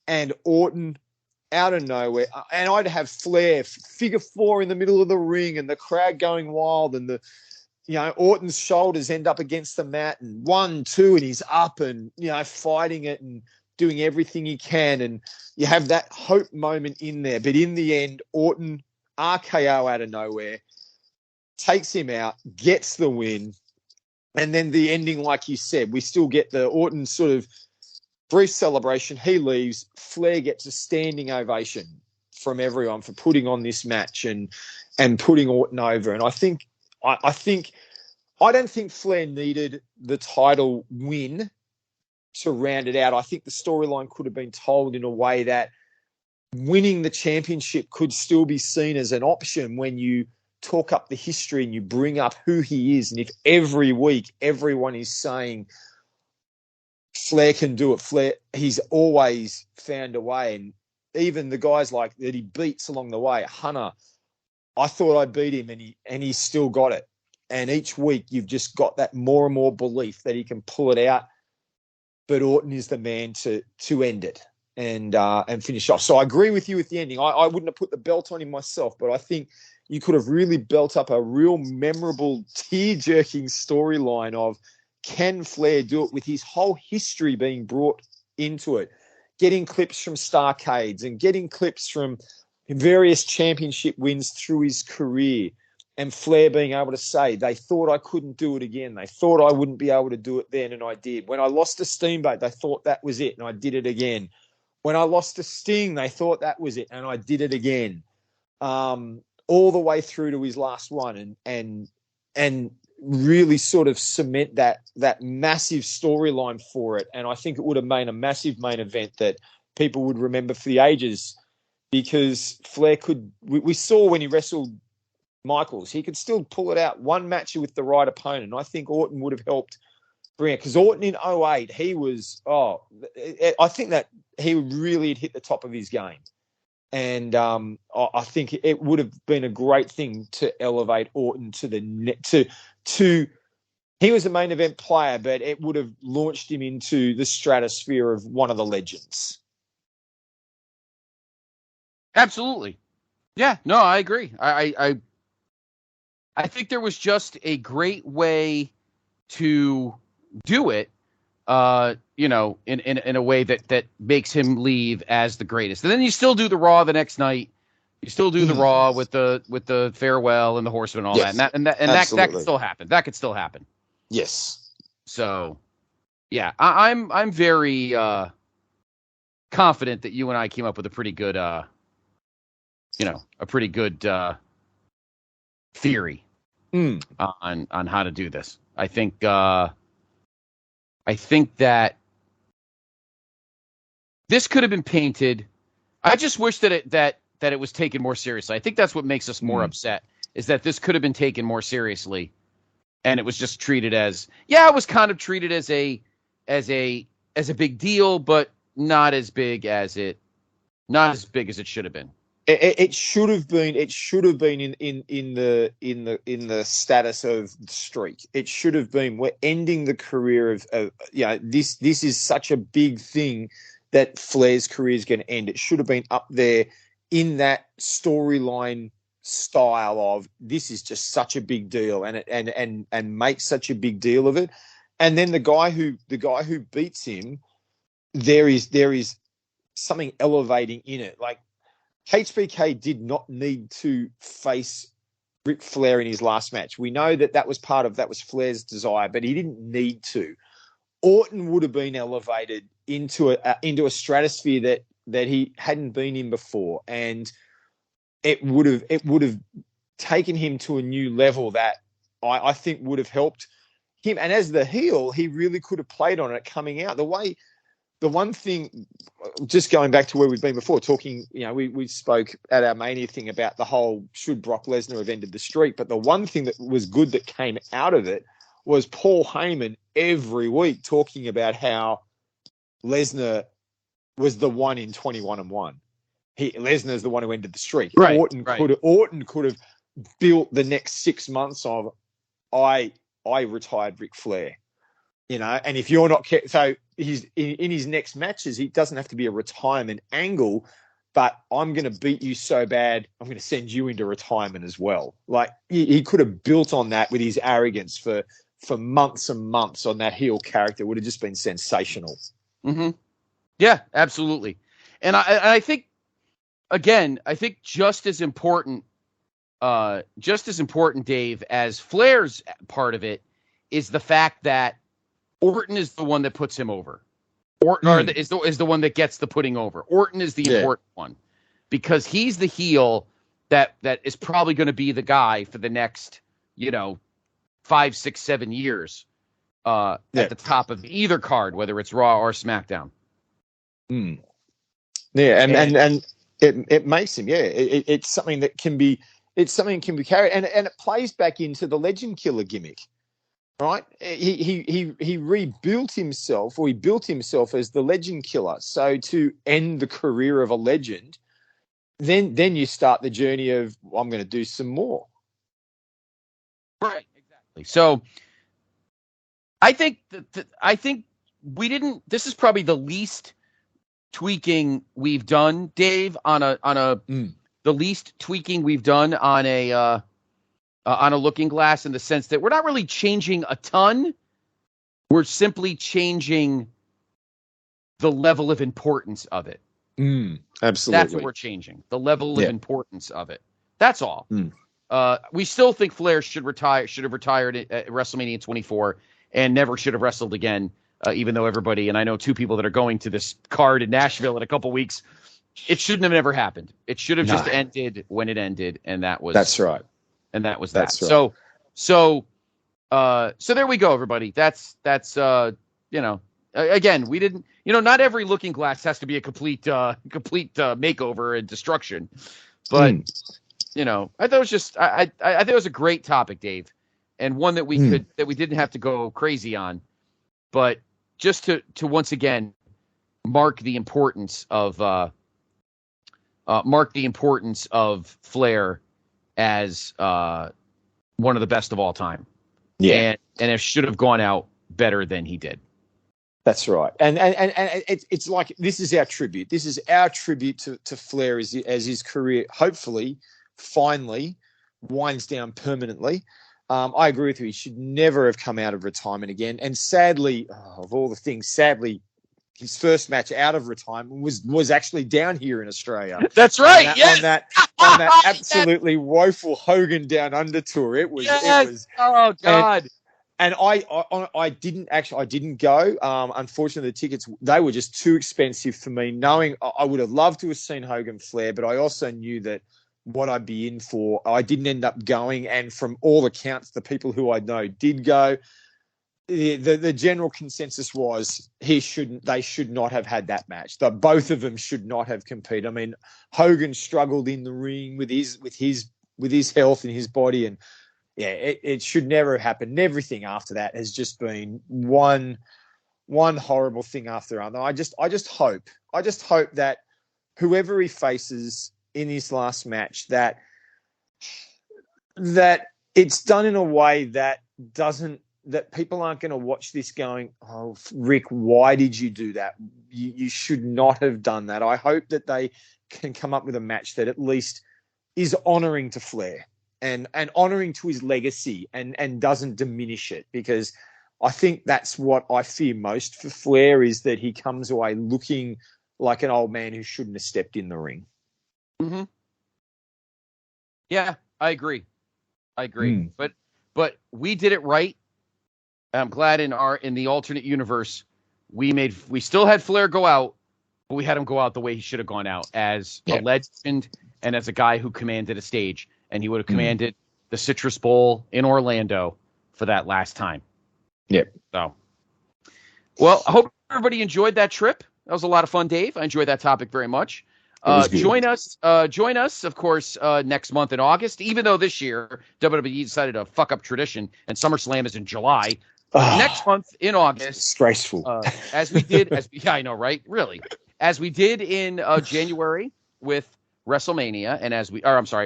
and Orton out of nowhere, and I'd have Flair figure four in the middle of the ring and the crowd going wild, and Orton's shoulders end up against the mat, and 1, 2, and he's up and, fighting it and doing everything he can. And you have that hope moment in there. But in the end, Orton, RKO out of nowhere, takes him out, gets the win. And then the ending, like you said, we still get the Orton sort of brief celebration. He leaves. Flair gets a standing ovation from everyone for putting on this match and putting Orton over. And I don't think Flair needed the title win to round it out. I think the storyline could have been told in a way that winning the championship could still be seen as an option when you talk up the history and you bring up who he is. And if every week everyone is saying Flair can do it, Flair, he's always found a way. And even the guys like that he beats along the way, Hunter, I thought I beat him and he's still got it. And each week you've just got that more and more belief that he can pull it out. But Orton is the man to end it and finish off. So I agree with you with the ending. I wouldn't have put the belt on him myself, but I think you could have really built up a real memorable, tear-jerking storyline of, can Flair do it, with his whole history being brought into it, getting clips from Starcades and getting clips from various championship wins through his career, and Flair being able to say, they thought I couldn't do it again. They thought I wouldn't be able to do it then, and I did. When I lost to Steamboat, they thought that was it, and I did it again. When I lost to Sting, they thought that was it, and I did it again. All the way through to his last one, and really sort of cement that massive storyline for it. And I think it would have made a massive main event that people would remember for the ages, because Flair we saw when he wrestled Michaels, he could still pull it out one match with the right opponent. And I think Orton would have helped bring it, because Orton in 2008, he was, I think that he really had hit the top of his game. And I think it would have been a great thing to elevate Orton to he was a main event player, but it would have launched him into the stratosphere of one of the legends.
Absolutely. Yeah, no, I agree. I think there was just a great way to do it, in a way that makes him leave as the greatest. And then you still do the Raw the next night. You still do the Raw with the farewell and the Horseman and all that. And that could still happen. That could still happen.
Yes.
So, yeah, I'm very confident that you and I came up with a pretty good theory on how to do this. I think that this could have been painted. I just wish that it was taken more seriously. I think that's what makes us more upset, is that this could have been taken more seriously, and it was just treated as, it was kind of treated as a big deal, but not as big as it should have been.
It should have been. It should have been in the status of the streak. It should have been. We're ending the career of this. This is such a big thing that Flair's career is going to end. It should have been up there in that storyline style of, this is just such a big deal, and make such a big deal of it. And then the guy who beats him, there is something elevating in it. Like, HBK did not need to face Ric Flair in his last match. We know that was Flair's desire, but he didn't need to. Orton would have been elevated into a stratosphere that he hadn't been in before, and it would have taken him to a new level that I think would have helped him. And as the heel, he really could have played on it coming out. The one thing, just going back to where we've been before, talking, we spoke at our Mania thing about the whole should Brock Lesnar have ended the streak, but the one thing that was good that came out of it was Paul Heyman every week talking about how Lesnar was the one in 21-1. Lesnar's the one who ended the streak.
Right,
Orton could have built the next 6 months of I retired Ric Flair. And if you're not so he's in his next matches, he doesn't have to be a retirement angle, but I'm going to beat you so bad, I'm going to send you into retirement as well. Like he could have built on that with his arrogance for months and months on that heel character. It would have just been sensational.
Mm-hmm. Yeah, absolutely. And I think, again, just as important, Dave, as Flair's part of it is the fact that Orton is the one that puts him over. Orton is the one that gets the putting over. Orton is the important one because he's the heel that is probably going to be the guy for the next, 5, 6, 7 years at the top of either card, whether it's Raw or SmackDown.
Mm. Yeah, and it makes him, it's something that can be carried, and it plays back into the Legend Killer gimmick. Right, he rebuilt himself, or he built himself as the Legend Killer. So to end the career of a legend, then you start the journey of I'm going to do some more.
Right, exactly. So I think we didn't. This is probably the least tweaking we've done, Dave, the least tweaking we've done on a looking glass, in the sense that we're not really changing a ton. We're simply changing the level of importance of it.
Absolutely.
That's what we're changing. The level of importance of it. That's all. We still think Flair should have retired at WrestleMania 24 and never should have wrestled again, even though everybody, and I know 2 people that are going to this card in Nashville in a couple weeks, it shouldn't have never happened. It should have just ended when it ended, and that's right. And that was that.
That's right.
So there we go, everybody. That's again, we didn't, not every looking glass has to be a complete makeover and destruction. But I thought it was just, I think it was a great topic, Dave, and one that we didn't have to go crazy on, but just to once again mark the importance of Flair as one of the best of all time. Yeah. And it should have gone out better than he did.
That's right. And it's like, this is our tribute. This is our tribute to Flair as his career, hopefully, finally winds down permanently. I agree with you. He should never have come out of retirement again. And sadly, of all the things, his first match out of retirement was actually down here in Australia.
That's right.
On that absolutely woeful Hogan Down Under tour. It was.
Oh God.
And I didn't go. Unfortunately, the tickets, they were just too expensive for me. Knowing I would have loved to have seen Hogan Flair, but I also knew that what I'd be in for. I didn't end up going, and from all accounts, the people who I know did go. The general consensus was they should not have had that match. Both of them should not have competed. I mean, Hogan struggled in the ring with his health and his body, and it should never have happened. Everything after that has just been one horrible thing after another. I just hope that whoever he faces in his last match, that it's done in a way that people aren't going to watch this going, oh, Rick, why did you do that? You should not have done that. I hope that they can come up with a match that at least is honouring to Flair and honouring to his legacy and doesn't diminish it, because I think that's what I fear most for Flair, is that he comes away looking like an old man who shouldn't have stepped in the ring.
Mm-hmm. Yeah, I agree. But we did it right. I'm glad in the alternate universe we still had Flair go out, but we had him go out the way he should have gone out, as a legend and as a guy who commanded a stage, and he would have commanded the Citrus Bowl in Orlando for that last time.
Yep.
So, well, I hope everybody enjoyed that trip. That was a lot of fun, Dave. I enjoyed that topic very much. Join us, of course, next month in August. Even though this year WWE decided to fuck up tradition and SummerSlam is in July. Next month in August,
disgraceful.
As we did, I know, right? Really, as we did in January with WrestleMania, and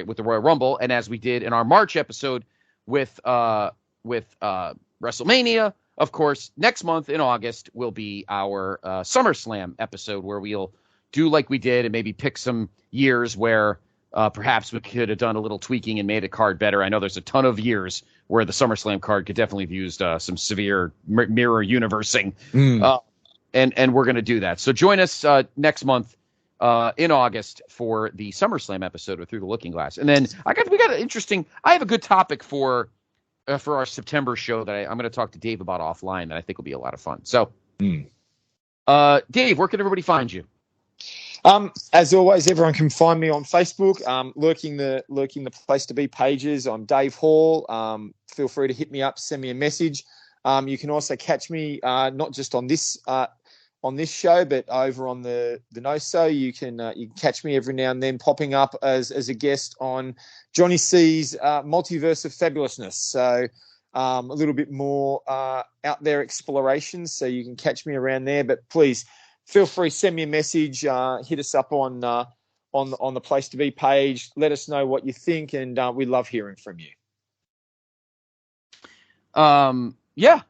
with the Royal Rumble, and as we did in our March episode with WrestleMania. Of course, next month in August will be our SummerSlam episode, where we'll do like we did and maybe pick some years where perhaps we could have done a little tweaking and made a card better. I know there's a ton of years where the SummerSlam card could definitely have used some severe mirror universing, and we're going to do that. So join us next month in August for the SummerSlam episode of Through the Looking Glass. And then I have a good topic for our September show that I'm going to talk to Dave about offline that I think will be a lot of fun. So, Dave, where can everybody find you?
As always, everyone can find me on Facebook, lurking the place to be pages. I'm Dave Hall. Feel free to hit me up, send me a message. You can also catch me not just on this show, but over on the No So. You can catch me every now and then popping up as a guest on Johnny C's Multiverse of Fabulousness. So a little bit more out there exploration. So you can catch me around there. But please feel free, send me a message, hit us up on the Place to Be page. Let us know what you think, and we love hearing from you.
Yeah.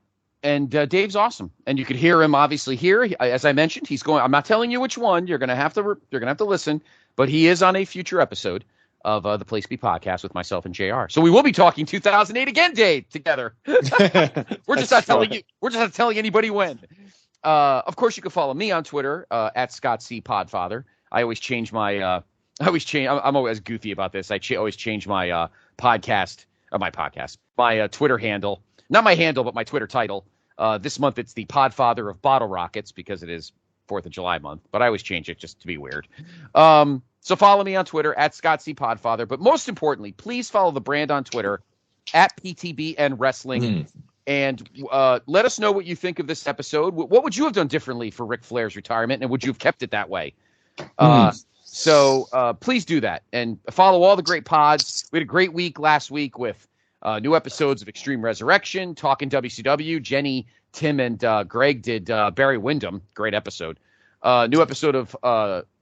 And Dave's awesome, and you could hear him obviously here. As I mentioned, he's going. I'm not telling you which one. You're gonna have to listen. But he is on a future episode of the Place to Be podcast with myself and JR. So we will be talking 2008 again, Dave, together. We're just not telling you. We're just not telling anybody when. Of course, you can follow me on Twitter at Scott C Podfather. I always change my. I'm always goofy about this. I always change my my Twitter handle. Not my handle, but my Twitter title. This month it's the Podfather of Bottle Rockets because it is 4th of July month, but I always change it just to be weird. So follow me on Twitter at Scott C Podfather. But most importantly, please follow the brand on Twitter at PTBN Wrestling. And let us know what you think of this episode. What would you have done differently for Ric Flair's retirement, and would you have kept it that way? So please do that. And follow all the great pods. We had a great week last week with new episodes of Extreme Resurrection, Talking WCW. Jenny, Tim, and Greg did Barry Windham. Great episode. New episode of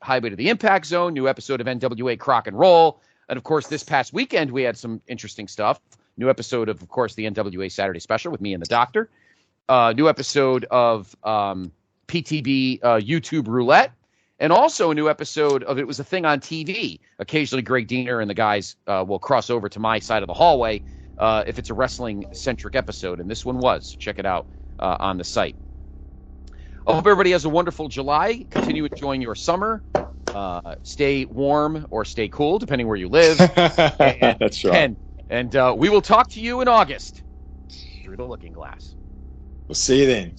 Highway to the Impact Zone. New episode of NWA Crock and Roll. And, of course, this past weekend we had some interesting stuff. New episode of course, the NWA Saturday Special with me and the Doctor. New episode of PTB YouTube Roulette. And also a new episode of It Was a Thing on TV. Occasionally Greg Diener and the guys will cross over to my side of the hallway if it's a wrestling-centric episode. And this one was. Check it out on the site. I hope everybody has a wonderful July. Continue enjoying your summer. Stay warm or stay cool, depending where you live.
That's right.
And we will talk to you in August through the Looking Glass.
We'll see you then.